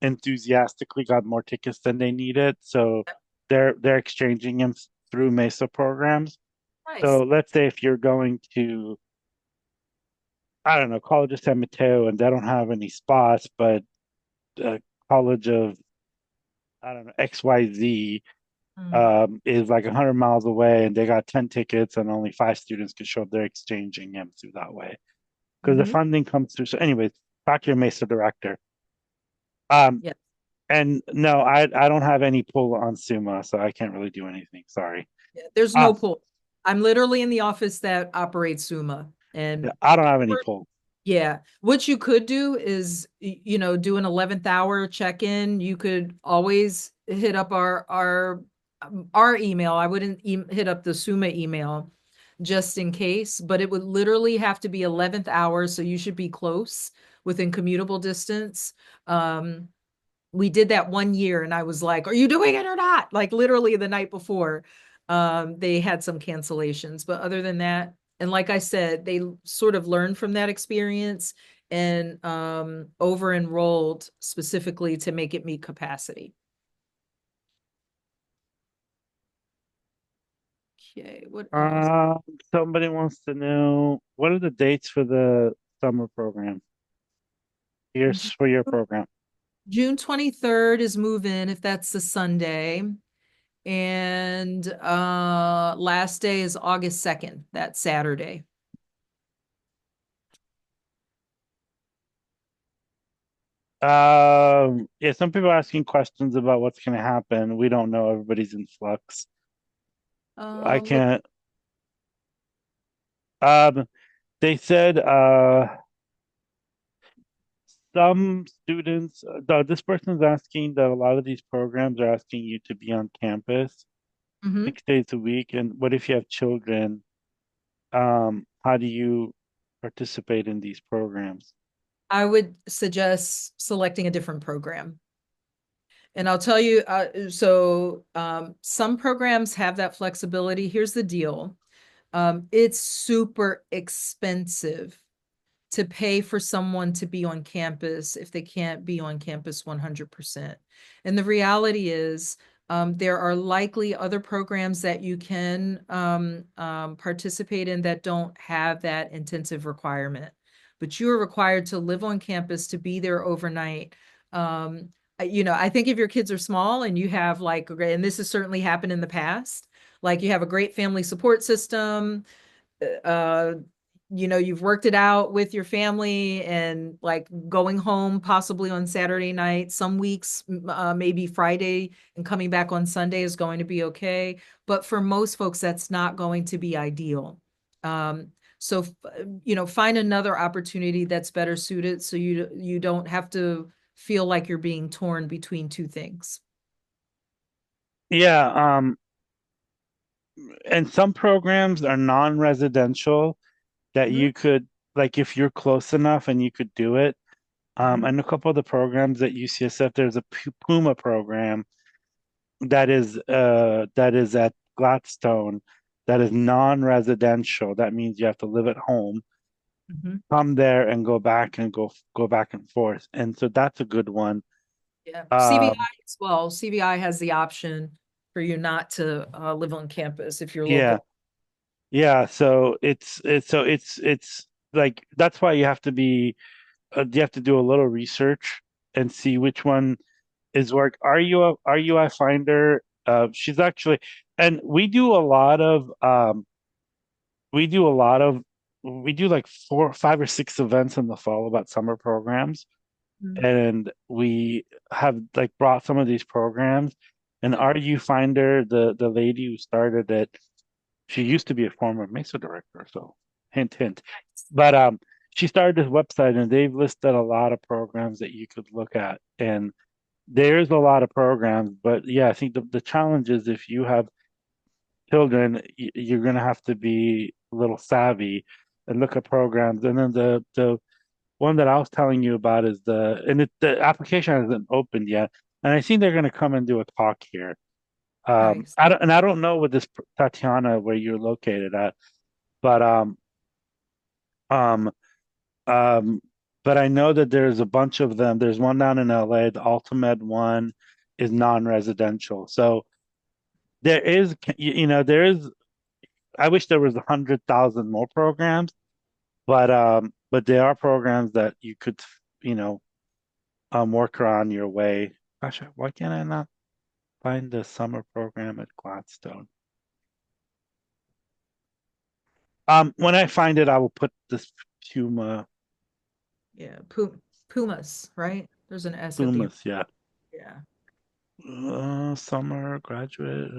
enthusiastically got more tickets than they needed. So they're exchanging them through Mesa programs. So Nice. let's say if you're going to, I don't know, College of San Mateo and they don't have any spots, but College of, I don't know, XYZ Mm. is like 100 miles away and they got 10 tickets and only 5 students could show up, they're exchanging them through that way because the Mhm. funding comes through. So, anyways, back to your Mesa director. Um, Yeah. and no, I don't have any pull on Suma, so I can't really do anything. Sorry. Yeah. There's Uh, no pull. I'm literally in the office that operates Suma. yeah, And I don't have any pull. yeah, what you could do is, do an 11th hour check-in. You could always, hit up our email. I wouldn't hit up the SUMA email just in case, but it would literally have to be 11th hour, so you should be close within commutable distance. We did that 1 year and I was like, are you doing it or not? Like literally the night before, they had some cancellations, but other than that, and like I said, they sort of learned from that experience and over enrolled specifically to make it meet capacity. Okay, what else? Um, Somebody wants to know what are the dates for the summer program? Here's Ju- for your program. June 23rd is move in if that's the Sunday. And last day is August 2nd, that Saturday. Yeah, some people are asking questions about what's going to happen. We don't know. Everybody's in flux. I What can't. Um, they said some students. This person's asking that a lot of these programs are asking you to be on campus mhm. 6 days a week. And what if you have children? How do you participate in these programs? I would suggest selecting a different program. And I'll tell you, some programs have that flexibility. Here's the deal. It's super expensive to pay for someone to be on campus if they can't be on campus 100%. And the reality is, there are likely other programs that you can participate in that don't have that intensive requirement. But you are required to live on campus to be there overnight. I think if your kids are small and you have like, and this has certainly happened in the past, like you have a great family support system, uh you've worked it out with your family and like going home possibly on Saturday night, some weeks maybe Friday, and coming back on Sunday is going to be okay, but for most folks that's not going to be ideal. So find another opportunity that's better suited so you don't have to feel like you're being torn between two things. Yeah, and some programs are non-residential that Mhm, you could, like, if you're close enough and you could do it. mhm, And a couple of the programs at UCSF, there's a Puma program that is at Gladstone that is non-residential. That means you have to live at home, mhm. come there and go back and forth. And so that's a good one. Yeah, Um, CVI as well. CVI has the option for you not to live on campus if you're yeah, local. yeah. So it's like that's why you have to do a little research and see which one is work. RUI Finder? She's actually, and we do a lot of, we do like 5 or 6 events in the fall about summer programs, Mhm. and we have like brought some of these programs. And RU Finder, the lady who started it, she used to be a former Mesa director, so hint hint. But she started this website and they've listed a lot of programs that you could look at. And there's a lot of programs, but yeah, I think the challenge is if you have children, you're going to have to be a little savvy and look at programs. And then the one that I was telling you about is the application hasn't opened yet, and I think they're going to come and do a talk here. Nice. I don't know what this Tatiana where you're located at, but um um but I know that there's a bunch of them. There's one down in LA. The Ultimed one is non-residential, so there is, there is. I wish there was 100,000 more programs, but there are programs that you could, you know, work around your way. Gosh, why can't I not find the summer program at Gladstone? When I find it, I will put this Puma Yeah, Pumas, right? There's an S at the end. Pumas, yeah. Yeah. Summer graduate.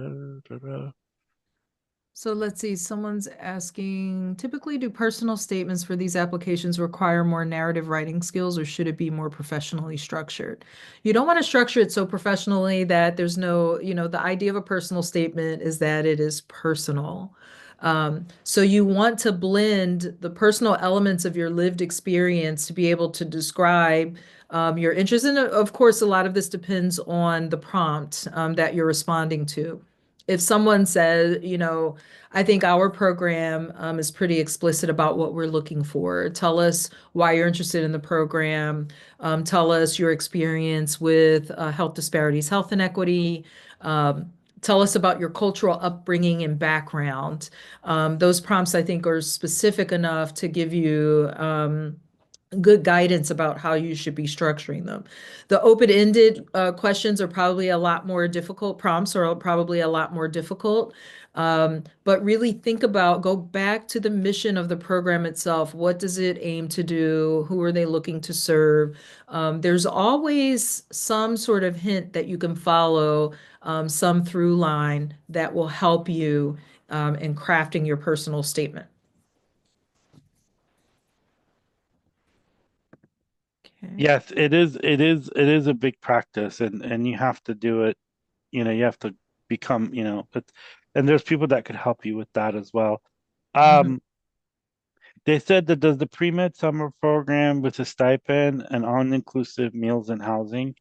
So let's see, someone's asking, typically do personal statements for these applications require more narrative writing skills or should it be more professionally structured? You don't want to structure it so professionally that there's no, the idea of a personal statement is that it is personal. So you want to blend the personal elements of your lived experience to be able to describe your interests. And of course, a lot of this depends on the prompt that you're responding to. If someone says, I think our program is pretty explicit about what we're looking for. Tell us why you're interested in the program. Tell us your experience with health disparities, health inequity. Tell us about your cultural upbringing and background. Those prompts, I think, are specific enough to give you good guidance about how you should be structuring them. The open-ended questions are probably a lot more difficult. Prompts are probably a lot more difficult. But really think about, go back to the mission of the program itself. What does it aim to do? Who are they looking to serve? There's always some sort of hint that you can follow, some through line that will help you in crafting your personal statement. Okay. Yes, it is a big practice, and you have to do it. You have to become, and there's people that could help you with that as well. Mhm. Um, they said that does the pre-med summer program with a stipend and all-inclusive meals and housing.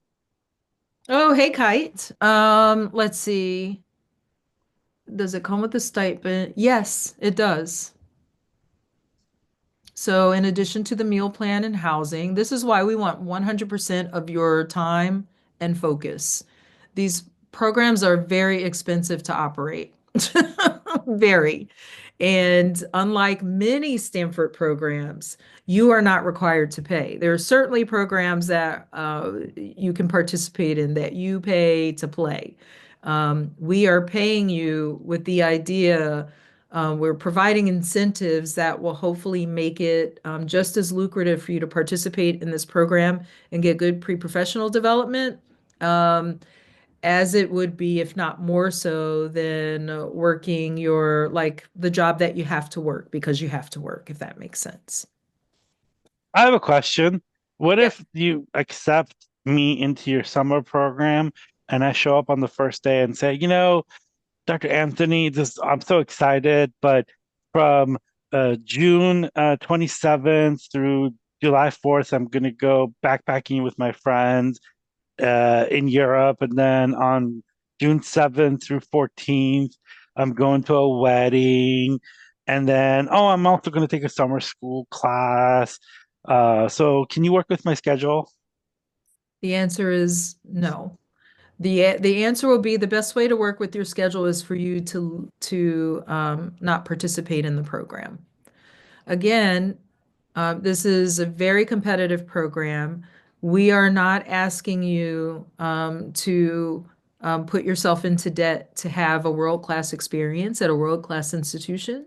Oh, hey, Kite. Let's see. Does it come with a stipend? Yes, it does. So in addition to the meal plan and housing, this is why we want 100% of your time and focus. These programs are very expensive to operate. Very. And unlike many Stanford programs, you are not required to pay. There are certainly programs that you can participate in that you pay to play. We are paying you with the idea we're providing incentives that will hopefully make it just as lucrative for you to participate in this program and get good pre-professional development um, as it would be, if not more so, than working like the job that you have to work because you have to work, if that makes sense. I have a question. What Yep. if you accept me into your summer program and I show up on the first day and say, Dr. Anthony, I'm so excited, but from June 27th through July 4th, I'm going to go backpacking with my friends in Europe. And then on June 7th through 14th, I'm going to a wedding. And then, oh, I'm also going to take a summer school class. So can you work with my schedule? The answer is no. The answer will be the best way to work with your schedule is for you to not participate in the program. Again, this is a very competitive program. We are not asking you to put yourself into debt to have a world-class experience at a world-class institution.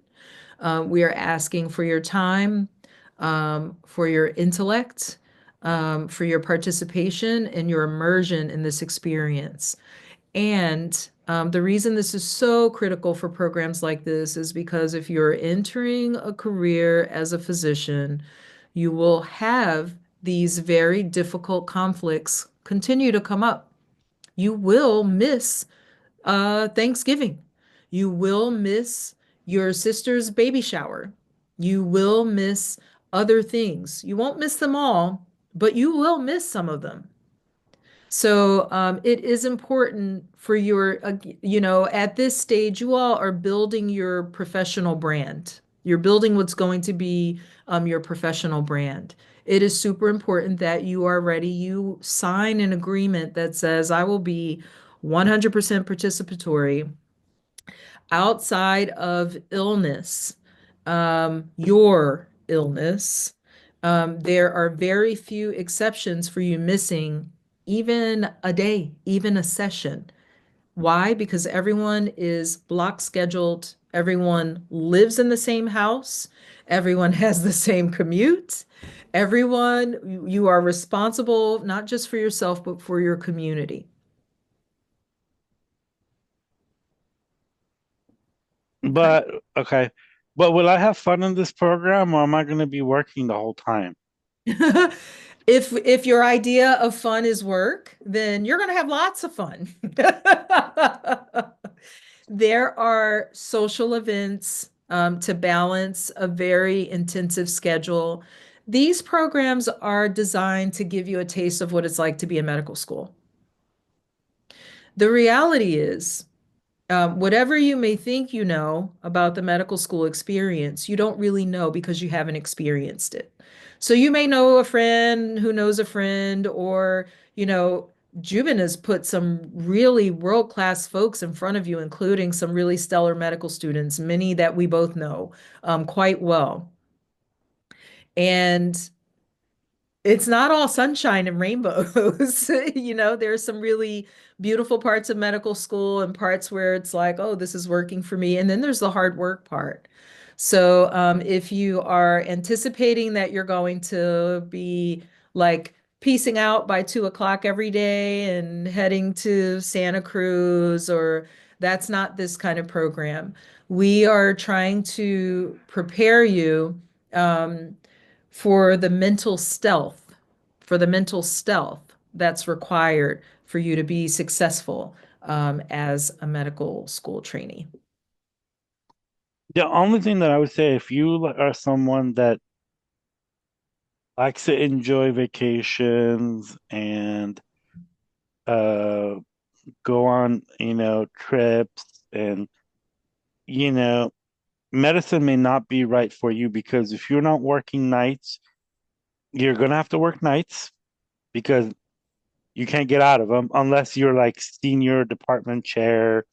We are asking for your time, for your intellect, for your participation and your immersion in this experience. And the reason this is so critical for programs like this is because if you're entering a career as a physician, you will have these very difficult conflicts continue to come up. You will miss Thanksgiving. You will miss your sister's baby shower. You will miss other things. You won't miss them all, but you will miss some of them. So it is important for at this stage, you all are building your professional brand. You're building what's going to be your professional brand. It is super important that you are ready. You sign an agreement that says, I will be 100% participatory outside of illness, your illness. There are very few exceptions for you missing even a day, even a session. Why? Because everyone is block scheduled, everyone lives in the same house, everyone has the same commute, you are responsible not just for yourself, but for your community. Okay. But okay. But will I have fun in this program or am I going to be working the whole time? If your idea of fun is work, then you're going to have lots of fun. There are social events to balance a very intensive schedule. These programs are designed to give you a taste of what it's like to be in medical school. The reality is, whatever you may think you know about the medical school experience, you don't really know because you haven't experienced it. So you may know a friend who knows a friend, or, you know, Jubin has put some really world-class folks in front of you, including some really stellar medical students, many that we both know quite well. And it's not all sunshine and rainbows. You know, there's some really beautiful parts of medical school and parts where it's like, oh, this is working for me. And then there's the hard work part. So, if you are anticipating that you're going to be like piecing out by 2 o'clock every day and heading to Santa Cruz, or that's not this kind of program. We are trying to prepare you. Um, for the mental stealth, for the mental stealth that's required for you to be successful as a medical school trainee. The only thing that I would say, if you are someone that likes to enjoy vacations and uh go on, trips and you know, medicine may not be right for you because if you're not working nights, you're gonna have to work nights because you can't get out of them unless you're like senior department chair.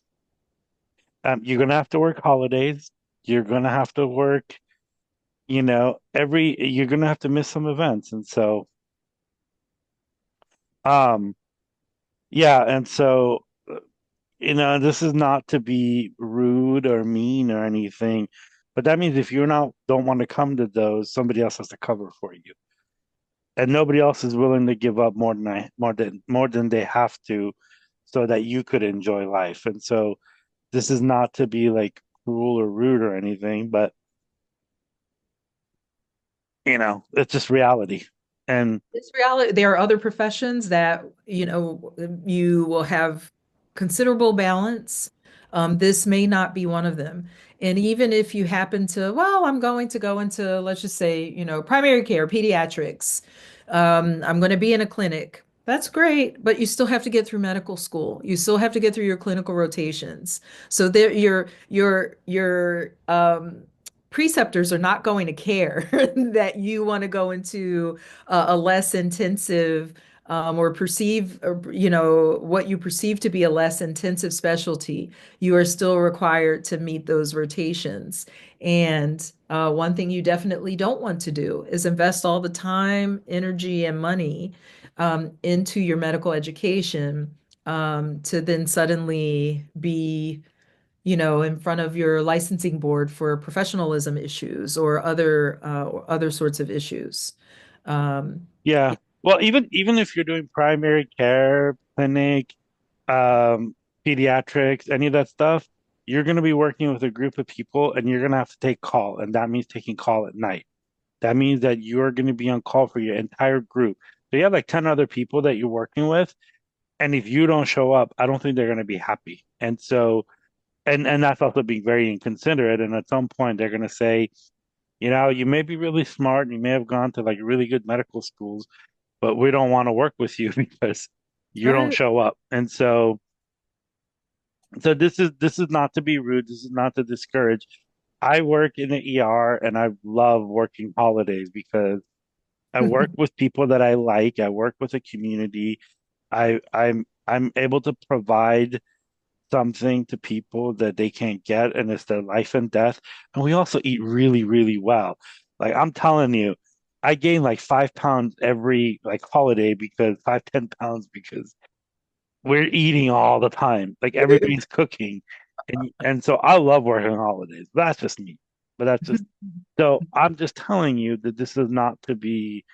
You're gonna have to work holidays. You're gonna have to work, you're gonna have to miss some events. And so, um, yeah, and so, this is not to be rude or mean or anything, but that means if you're not don't want to come to those, somebody else has to cover for you. And nobody else is willing to give up more than they have to so that you could enjoy life. And so this is not to be like cruel or rude or anything, but it's just reality. And It's reality. There are other professions that, you know, you will have considerable balance. This may not be one of them. And even if you happen to, well, I'm going to go into, let's just say, you know, primary care, pediatrics. I'm going to be in a clinic. That's great, but you still have to get through medical school. You still have to get through your clinical rotations. So there, your preceptors are not going to care that you want to go into a less intensive or perceive, or, you know, what you perceive to be a less intensive specialty. You are still required to meet those rotations. And one thing you definitely don't want to do is invest all the time, energy, and money into your medical education to then suddenly be, you know, in front of your licensing board for professionalism issues or other sorts of issues. yeah, Yeah. well, even if you're doing primary care, clinic, um, pediatrics, any of that stuff, you're going to be working with a group of people and you're going to have to take call. And that means taking call at night. That means that you're going to be on call for your entire group. So you have like 10 other people that you're working with. And if you don't show up, I don't think they're going to be happy. And so, and that's also being very inconsiderate. And at some point, they're going to say, you may be really smart and you may have gone to like really good medical schools, but we don't want to work with you because you don't Right. show up. And so this is not to be rude. This is not to discourage. I work in the ER and I love working holidays because I work with people that I like. I work with a community. I'm able to provide something to people that they can't get, and it's their life and death. And we also eat really, really well. Like I'm telling you, I gain like 5 pounds every like holiday because 5, 10 pounds because we're eating all the time. Like everybody's cooking. And so I love working holidays. That's just me. But that's just so I'm just telling you that this is not to be,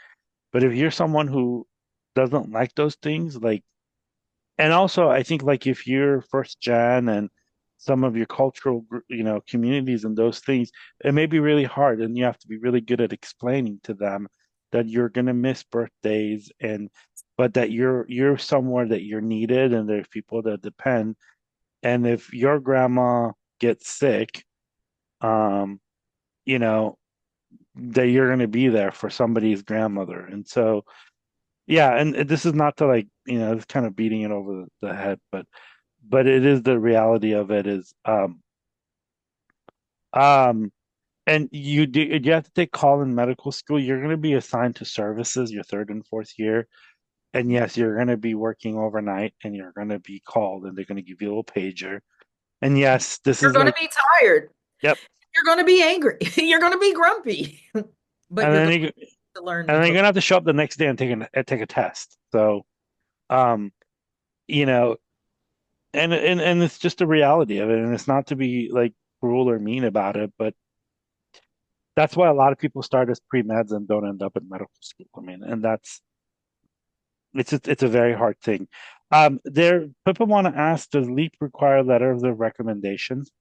but if you're someone who doesn't like those things, like, and also I think like if you're first gen and some of your cultural, communities and those things, it may be really hard, and you have to be really good at explaining to them that you're going to miss birthdays and but that you're somewhere that you're needed and there's people that depend. And if your grandma gets sick, um, you know, that you're going to be there for somebody's grandmother. And so, yeah, and this is not to like, it's kind of beating it over the head, but it is the reality of it is um and you have to take call in medical school. You're going to be assigned to services your third and fourth year. And yes, you're going to be working overnight and you're going to be called and they're going to give you a little pager. And yes, this You're is going to like, be tired. yep. You're going to be angry. You're going to be grumpy, but And you're then going you to learn and the then you're program. gonna have to show up the next day and take a test. So, um, you know, and it's just the reality of it, and it's not to be like cruel or mean about it, but that's why a lot of people start as pre-meds and don't end up in medical school. I mean, and that's it's a very hard thing. There, people want to ask, does LEAP require letters of recommendations?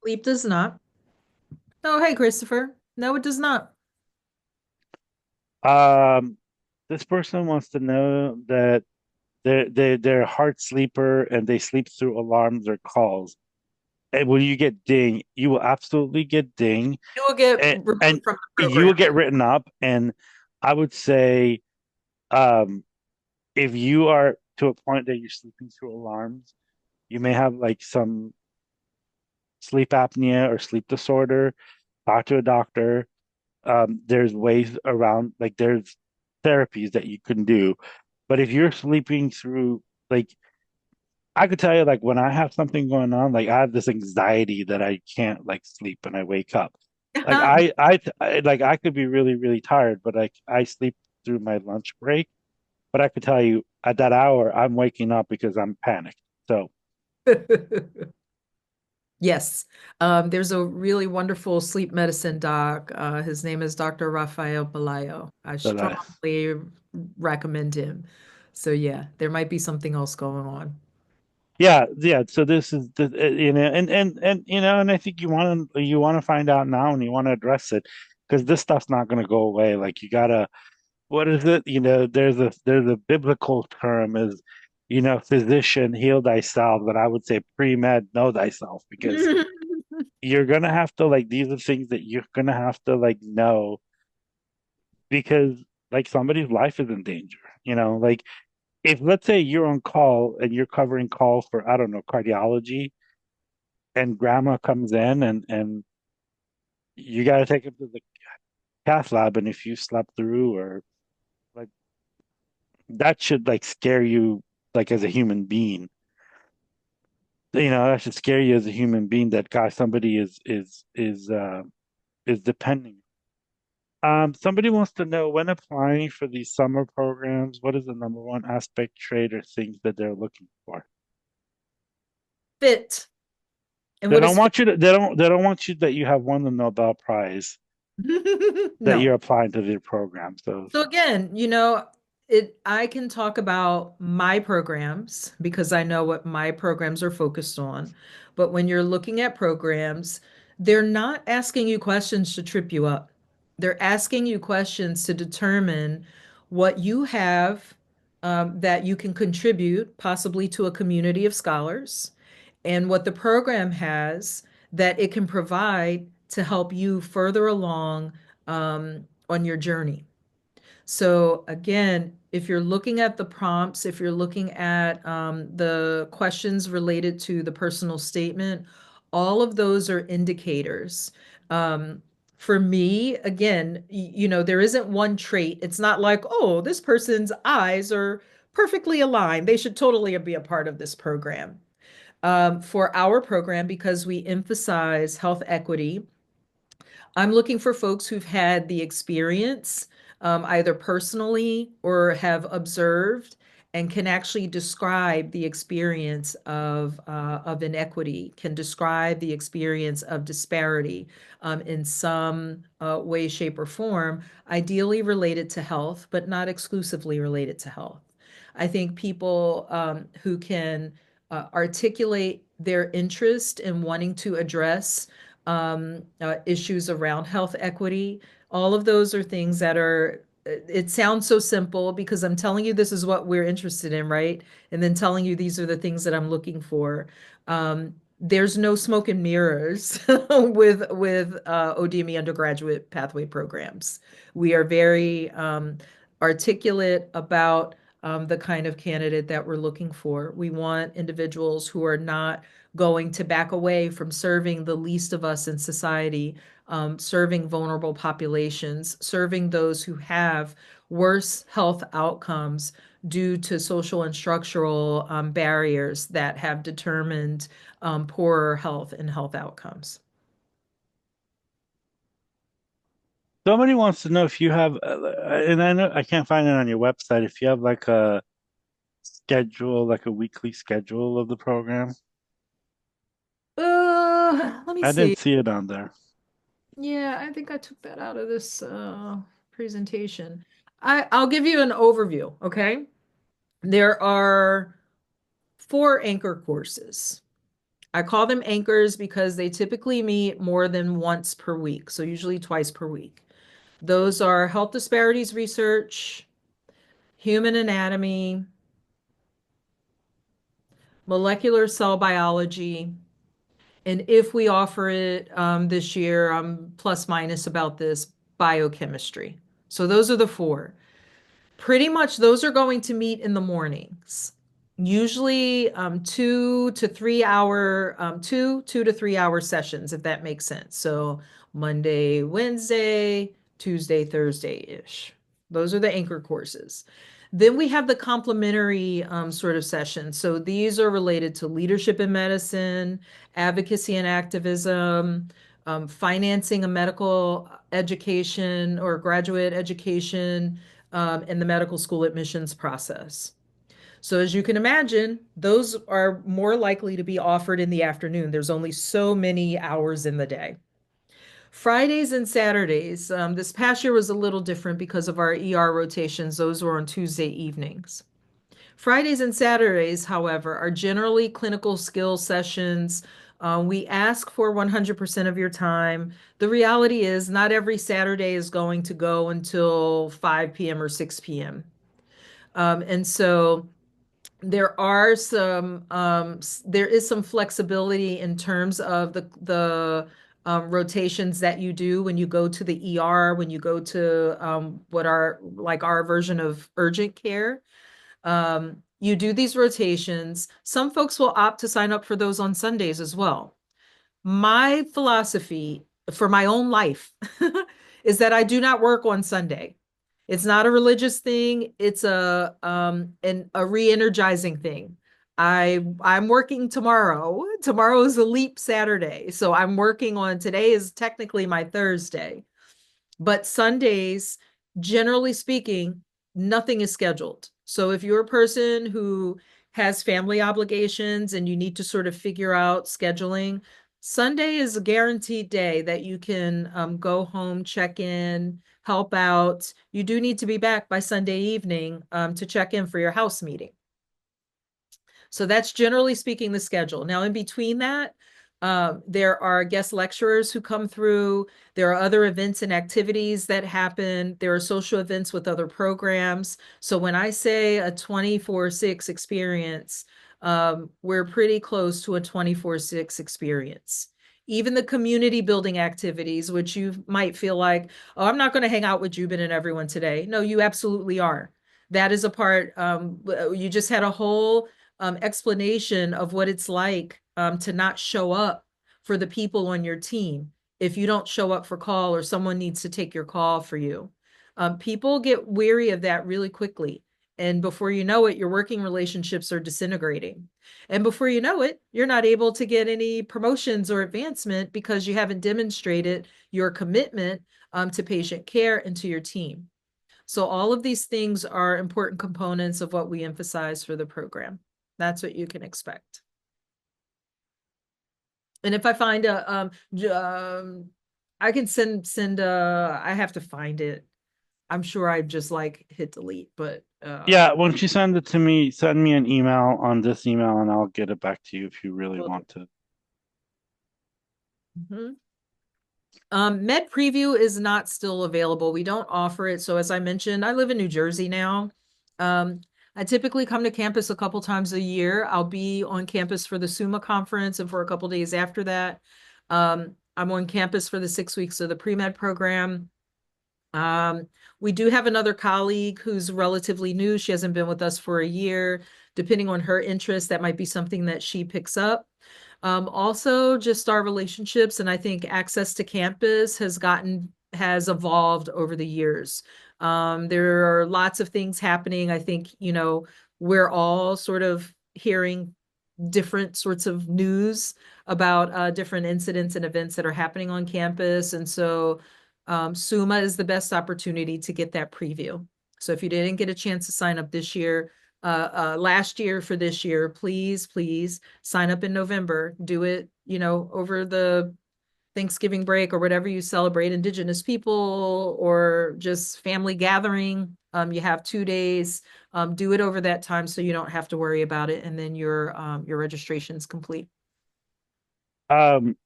Sleep does not. Oh, hey, Christopher. No, it does not. Um, this person wants to know that they're a hard sleeper and they sleep through alarms or calls. And will you get ding? You will absolutely get ding, You will get and removed from the you will program. get written up. And I would say, um, if you are to a point that you're sleeping through alarms, you may have like some sleep apnea or sleep disorder. Talk to a doctor. There's ways around, like there's therapies that you can do. But if you're sleeping through, like I could tell you, like when I have something going on, like I have this anxiety that I can't like sleep and I wake up. Like like I could be really, really tired, but like I sleep through my lunch break. But I could tell you at that hour, I'm waking up because I'm panicked. So, Yes. There's a really wonderful sleep medicine doc. His name is Dr. Rafael Pelayo. I but strongly recommend him. So yeah, there might be something else going on. yeah, yeah. So this is the and and I think you want to find out now and you want to address it because this stuff's not going to go away. Like you gotta what is it? There's a biblical term is, physician heal thyself, but I would say pre-med know thyself because you're gonna have to like these are things that you're gonna have to like know because like somebody's life is in danger. Like if let's say you're on call and you're covering call for I don't know cardiology and grandma comes in and you got to take him to the cath lab and if you slept through or like that should like scare you like as a human being. That should scare you as a human being that God somebody is depending. Somebody wants to know when applying for these summer programs, what is the number one aspect, trait, or things that they're looking for? Fit. And They what don't is fit? want you to, they don't want you that you have won the Nobel Prize that No. you're applying to their program. So So again, I can talk about my programs because I know what my programs are focused on. But when you're looking at programs, they're not asking you questions to trip you up. They're asking you questions to determine what you have that you can contribute possibly to a community of scholars and what the program has that it can provide to help you further along on your journey. So again, if you're looking at the prompts, if you're looking at the questions related to the personal statement, all of those are indicators. Um, for me, again, there isn't one trait. It's not like, oh, this person's eyes are perfectly aligned. They should totally be a part of this program. For our program, because we emphasize health equity, I'm looking for folks who've had the experience, either personally or have observed and can actually describe the experience of inequity, can describe the experience of disparity in some way, shape, or form, ideally related to health, but not exclusively related to health. I think people who can articulate their interest in wanting to address issues around health equity. All of those are things that are, it sounds so simple because I'm telling you this is what we're interested in, right? And then telling you these are the things that I'm looking for. There's no smoke and mirrors with ODME undergraduate pathway programs. We are very articulate about the kind of candidate that we're looking for. We want individuals who are not going to back away from serving the least of us in society, serving vulnerable populations, serving those who have worse health outcomes due to social and structural barriers that have determined poorer health and health outcomes. Somebody wants to know if you have, and I know I can't find it on your website, if you have like a schedule, like a weekly schedule of the program. Let me I see. didn't see it on there. Yeah, I think I took that out of this presentation. I'll give you an overview, okay? There are four anchor courses. I call them anchors because they typically meet more than once per week, so usually twice per week. Those are health disparities research, human anatomy, molecular cell biology, and if we offer it this year, I'm plus minus about this, biochemistry. So those are the four. Pretty much those are going to meet in the mornings. Usually 2 to 3 hour, 2 to 3 hour sessions, if that makes sense. So Monday, Wednesday, Tuesday, Thursday-ish. Those are the anchor courses. Then we have the complementary sort of sessions. So these are related to leadership in medicine, advocacy and activism, financing a medical education or graduate education, in the medical school admissions process. So as you can imagine, those are more likely to be offered in the afternoon. There's only so many hours in the day. Fridays and Saturdays, this past year was a little different because of our ER rotations. Those were on Tuesday evenings. Fridays and Saturdays, however, are generally clinical skill sessions. We ask for 100% of your time. The reality is, not every Saturday is going to go until 5 p.m. or 6 p.m. And so there is some flexibility in terms of the rotations that you do when you go to the ER, when you go to what are like our version of urgent care. You do these rotations. Some folks will opt to sign up for those on Sundays as well. My philosophy for my own life is that I do not work on Sunday. It's not a religious thing. It's a re-energizing thing. I'm working tomorrow. Tomorrow is a leap Saturday. So I'm working on today is technically my Thursday. But Sundays, generally speaking, nothing is scheduled. So if you're a person who has family obligations and you need to sort of figure out scheduling, Sunday is a guaranteed day that you can go home, check in, help out. You do need to be back by Sunday evening to check in for your house meeting. So that's generally speaking the schedule. Now, in between that, there are guest lecturers who come through. There are other events and activities that happen. There are social events with other programs. So when I say a 24/6 experience, we're pretty close to a 24/6 experience. Even the community building activities, which you might feel like, oh, I'm not going to hang out with Jubin and everyone today. No, you absolutely are. That is a part. You just had a whole explanation of what it's like to not show up for the people on your team if you don't show up for call or someone needs to take your call for you. People get weary of that really quickly. And before you know it, your working relationships are disintegrating. And before you know it, you're not able to get any promotions or advancement because you haven't demonstrated your commitment to patient care and to your team. So all of these things are important components of what we emphasize for the program. That's what you can expect. And if I find I can send I have to find it. I'm sure I'd just like hit delete, but Yeah, when she sends it to me, send me an email on this email and I'll get it back to you if you really will do. want to. Mhm. Med Preview is not still available. We don't offer it. So as I mentioned, I live in New Jersey now. Um, I typically come to campus a couple times a year. I'll be on campus for the SUMA conference and for a couple days after that. I'm on campus for the 6 weeks of the pre-med program. Um, we do have another colleague who's relatively new. She hasn't been with us for a year. Depending on her interest, that might be something that she picks up. Also, just our relationships, and I think access to campus has evolved over the years. There are lots of things happening. I think, we're all sort of hearing different sorts of news about different incidents and events that are happening on campus. And so SUMA is the best opportunity to get that preview. So if you didn't get a chance to sign up this year, last year for this year, please sign up in November. Do it, over the Thanksgiving break or whatever you celebrate Indigenous people or just family gathering. You have 2 days. Do it over that time so you don't have to worry about it, and then your registration is complete. Um,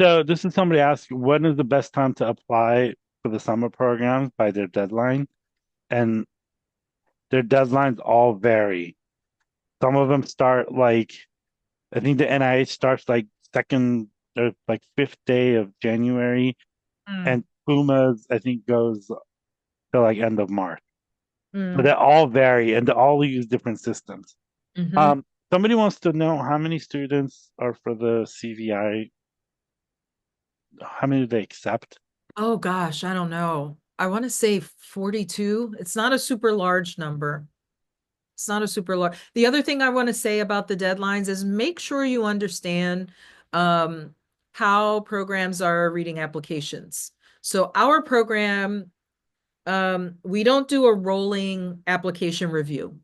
so this is somebody asking, when is the best time to apply for the summer programs by their deadline? And their deadlines all vary. Some of them start like, I think the NIH starts like second or like fifth day of January, Mm, and Puma's I think goes to like end of March. So they mm, all vary and they all use different systems. mhm. Um, Somebody wants to know how many students are for the CVI, how many do they accept? Oh gosh, I don't know. I want to say 42. It's not a super large number. It's not a super large. The other thing I want to say about the deadlines is make sure you understand um, how programs are reading applications. So our program, we don't do a rolling application review.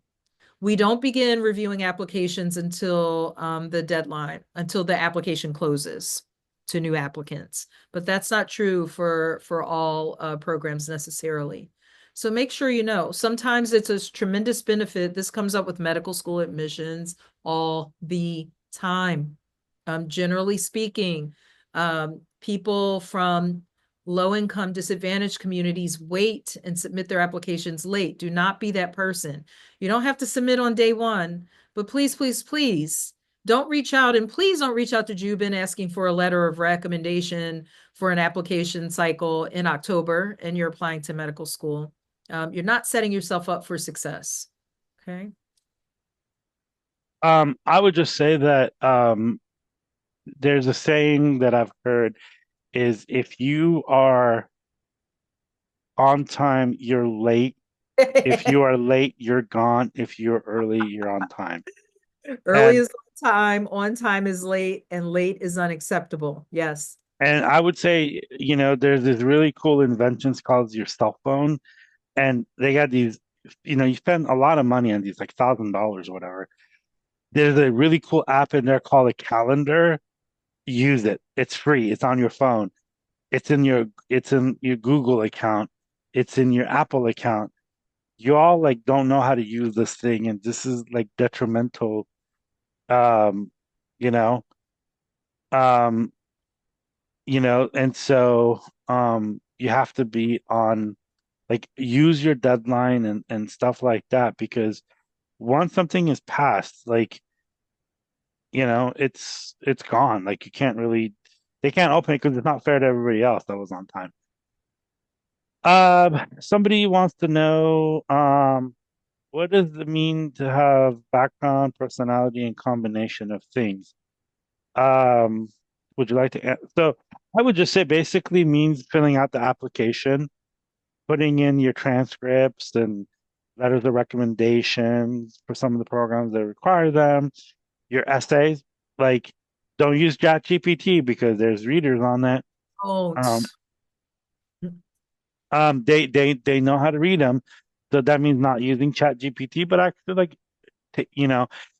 We don't begin reviewing applications until the deadline, until the application closes to new applicants. But that's not true for all programs necessarily. So make sure you know. Sometimes it's a tremendous benefit. This comes up with medical school admissions all the time. Generally speaking, people from low income disadvantaged communities wait and submit their applications late. Do not be that person. You don't have to submit on day one, but please don't reach out, and please don't reach out to Jubin asking for a letter of recommendation for an application cycle in October and you're applying to medical school. You're not setting yourself up for success. Okay. I would just say that there's a saying that I've heard is if you are on time, you're late. If you are late, you're gone. If you're early, you're on time. Early And is on time is late, and late is unacceptable. Yes. and I would say, there's this really cool inventions called your cell phone, and they got these, you spend a lot of money on these, like $1,000 or whatever. There's a really cool app in there called a calendar. Use it. It's free. It's on your phone. It's in your Google account. It's in your Apple account. You all like don't know how to use this thing, and this is like detrimental. Um, you know, um, and so you have to be on like use your deadline and stuff like that because once something is passed, like, it's gone. Like you can't really they can't open it because it's not fair to everybody else that was on time. Somebody wants to know, what does it mean to have background, personality, and combination of things? Um, would you like to so I would just say basically means filling out the application, putting in your transcripts and letters of recommendations for some of the programs that require them, your essays. Like, don't use ChatGPT because there's readers on that. Um, Don't. they know how to read them, so that means not using ChatGPT, but actually like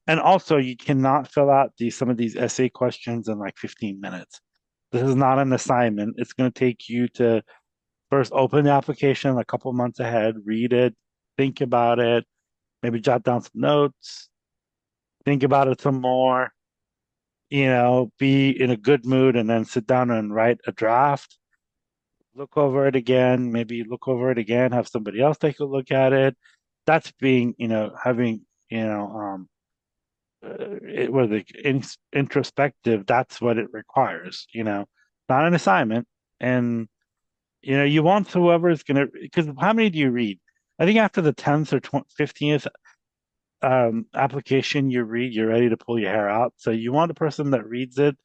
and also you cannot fill out some of these essay questions in like 15 minutes. This is not an assignment. It's going to take you to First, open the application a couple months ahead, read it, think about it, maybe jot down some notes, think about it some more, be in a good mood, and then sit down and write a draft. Look over it again, maybe look over it again, have somebody else take a look at it. That's being, having, it was introspective. That's what it requires, not an assignment. And, you want whoever is going to, because how many do you read? I think after the 10th or 15th application you read, you're ready to pull your hair out. So you want a person that reads it,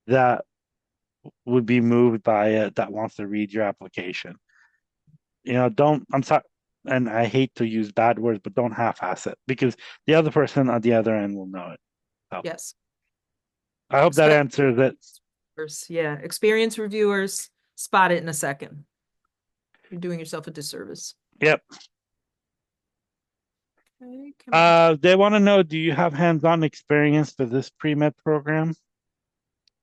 that would be moved by it, that wants to read your application. I'm sorry, and I hate to use bad words, but don't half-ass it, because the other person on the other end will know it. So Yes. I hope that Especially, answers it. yeah, experienced reviewers spot it in a second. You're doing yourself a disservice. Yep. Okay, come on. They want to know, do you have hands-on experience for this pre-med program?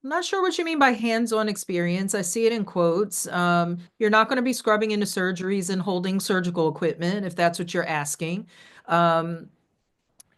I'm not sure what you mean by hands-on experience. I see it in quotes. You're not going to be scrubbing into surgeries and holding surgical equipment if that's what you're asking. Um,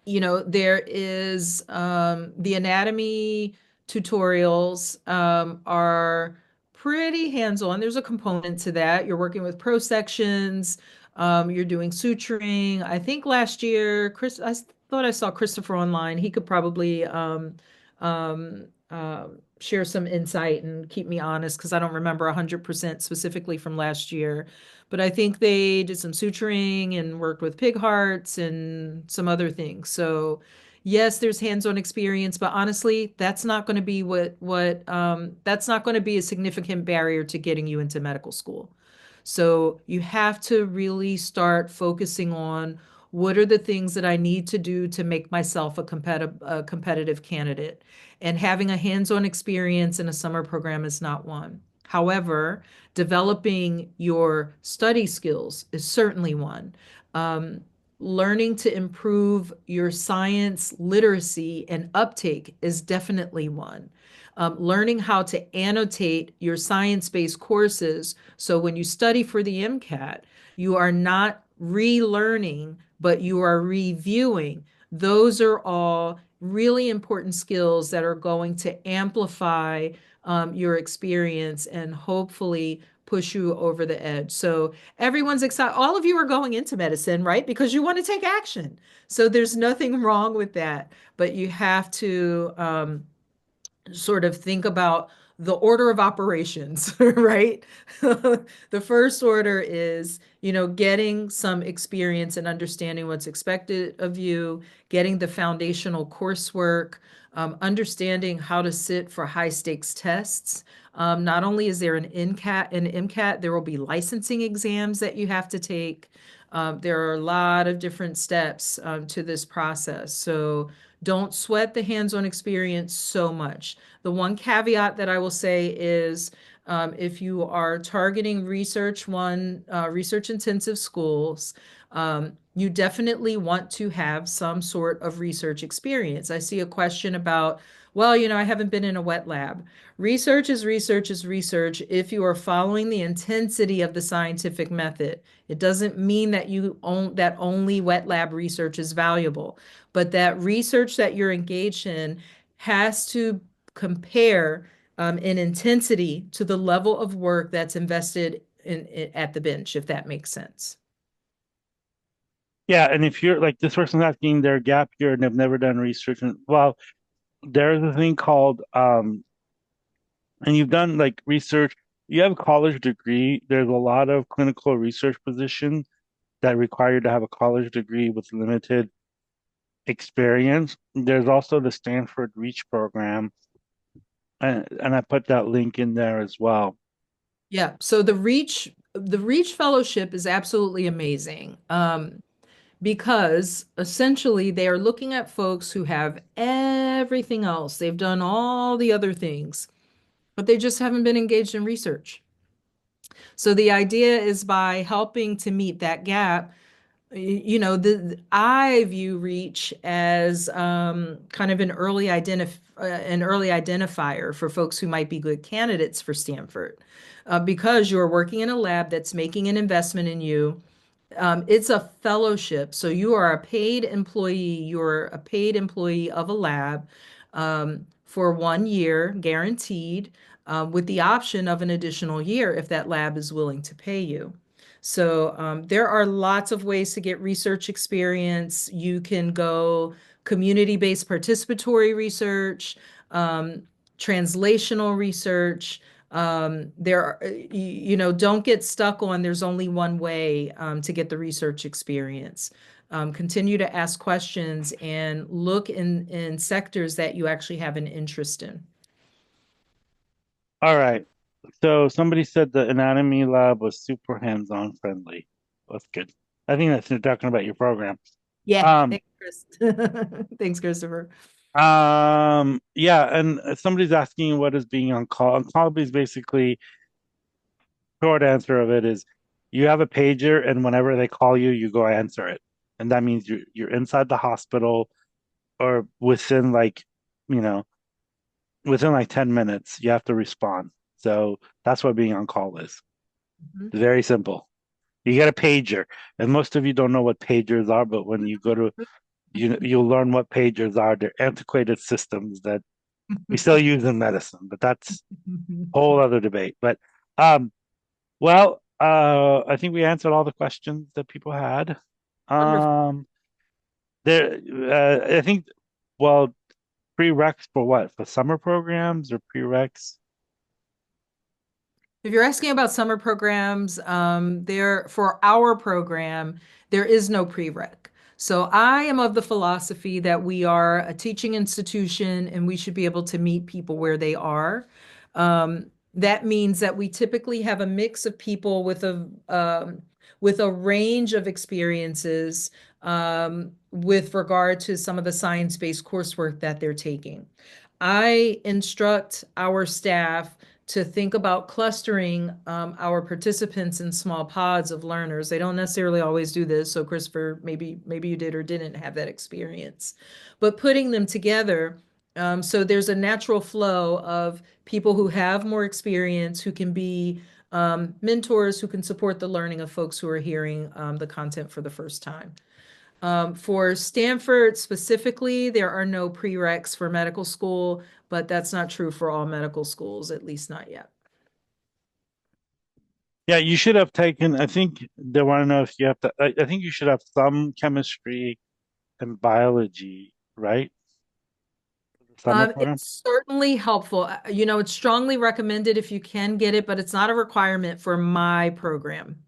there is the anatomy tutorials are pretty hands-on. There's a component to that. You're working with pro sections. You're doing suturing. I think last year, I thought I saw Christopher online. He could probably um, uh, share some insight and keep me honest because I don't remember 100% specifically from last year. But I think they did some suturing and worked with pig hearts and some other things. So yes, there's hands-on experience, but honestly, that's not going to be that's not going to be a significant barrier to getting you into medical school. So you have to really start focusing on what are the things that I need to do to make myself a competitive candidate. And having a hands-on experience in a summer program is not one. However, developing your study skills is certainly one. Um, Learning to improve your science literacy and uptake is definitely one. Learning how to annotate your science-based courses so when you study for the MCAT, you are not relearning, but you are reviewing. Those are all really important skills that are going to amplify your experience and hopefully push you over the edge. So everyone's excited. All of you are going into medicine, right? Because you want to take action. So there's nothing wrong with that, but you have to sort of think about the order of operations, right? The first order is, getting some experience and understanding what's expected of you, getting the foundational coursework, understanding how to sit for high stakes tests. Not only is there an MCAT, there will be licensing exams that you have to take. There are a lot of different steps to this process. So don't sweat the hands-on experience so much. The one caveat that I will say is if you are targeting research intensive schools, you definitely want to have some sort of research experience. I see a question about, well, I haven't been in a wet lab. Research is research is research if you are following the intensity of the scientific method. It doesn't mean that that only wet lab research is valuable, but that research that you're engaged in has to compare in intensity to the level of work that's invested at the bench, if that makes sense. Yeah, and if you're like this person's asking their gap year and they've never done research, and well, there's a thing called and you've done like research, you have a college degree. There's a lot of clinical research positions that require you to have a college degree with limited experience. There's also the Stanford Reach program, and I put that link in there as well. Yeah, so the Reach Fellowship is absolutely amazing. Because essentially they are looking at folks who have everything else. They've done all the other things, but they just haven't been engaged in research. So the idea is by helping to meet that gap, I view reach as kind of an early identifier for folks who might be good candidates for Stanford, because you're working in a lab that's making an investment in you. It's a fellowship, so you are a paid employee. You're a paid employee of a lab for 1 year, guaranteed, with the option of an additional year if that lab is willing to pay you. So there are lots of ways to get research experience. You can go community-based participatory research, um, translational research. Don't get stuck on there's only one way to get the research experience. Continue to ask questions and look in sectors that you actually have an interest in. All right. So somebody said the anatomy lab was super hands-on friendly. That's good. I think that's you're talking about your program. Yeah, Um, thanks, Chris. Thanks, Christopher. yeah, and somebody's asking what is being on call. On call is basically short answer of it is you have a pager and whenever they call you, you go answer it. And that means you're inside the hospital or you know, within like 10 minutes, you have to respond. So that's what being on call is. Mhm. It's very simple. You get a pager, and most of you don't know what pagers are, but when you go to you'll learn what pagers are. They're antiquated systems that we still use in medicine, but that's a whole other debate. But I think we answered all the questions that people had. Wonderful. Um, I think, well, prereqs for what? For summer programs or prereqs? If you're asking about summer programs, for our program, there is no prereq. So I am of the philosophy that we are a teaching institution and we should be able to meet people where they are. That means that we typically have a mix of people with a range of experiences with regard to some of the science-based coursework that they're taking. I instruct our staff to think about clustering our participants in small pods of learners. They don't necessarily always do this, so Christopher, maybe you did or didn't have that experience, but putting them together. So there's a natural flow of people who have more experience, who can be mentors, who can support the learning of folks who are hearing the content for the first time. For Stanford specifically, there are no prereqs for medical school, but that's not true for all medical schools, at least not yet. Yeah, you should have taken, I think they want to know if you have to, I think you should have some chemistry and biology, right? Summer program. It's certainly helpful. It's strongly recommended if you can get it, but it's not a requirement for my program.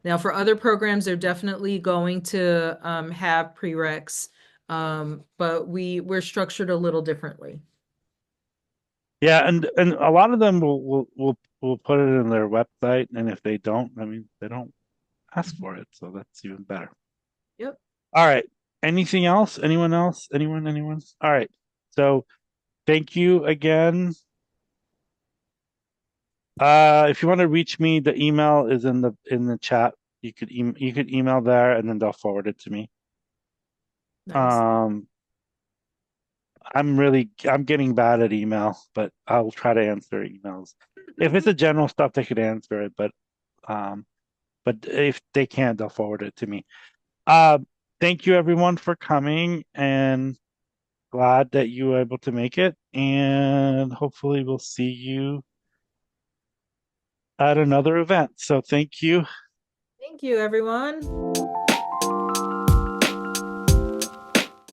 Now, for other programs, they're definitely going to have prereqs, but we're structured a little differently. Yeah, and a lot of them will put it in their website, and if they don't, I mean, they don't ask Mhm. for it, so that's even better. Yep. All right. Anything else? Anyone else? Anyone? Anyone? All right. So thank you again. If you want to reach me, the email is in the chat. You could email there, and then they'll forward it to me. Nice. Um, I'm getting bad at email, but I'll try to answer emails. If it's a general stuff, they could answer it, um, but if they can't, they'll forward it to me. Uh, thank you everyone for coming, and glad that you were able to make it. And hopefully, we'll see you at another event. So thank you. Thank you, everyone.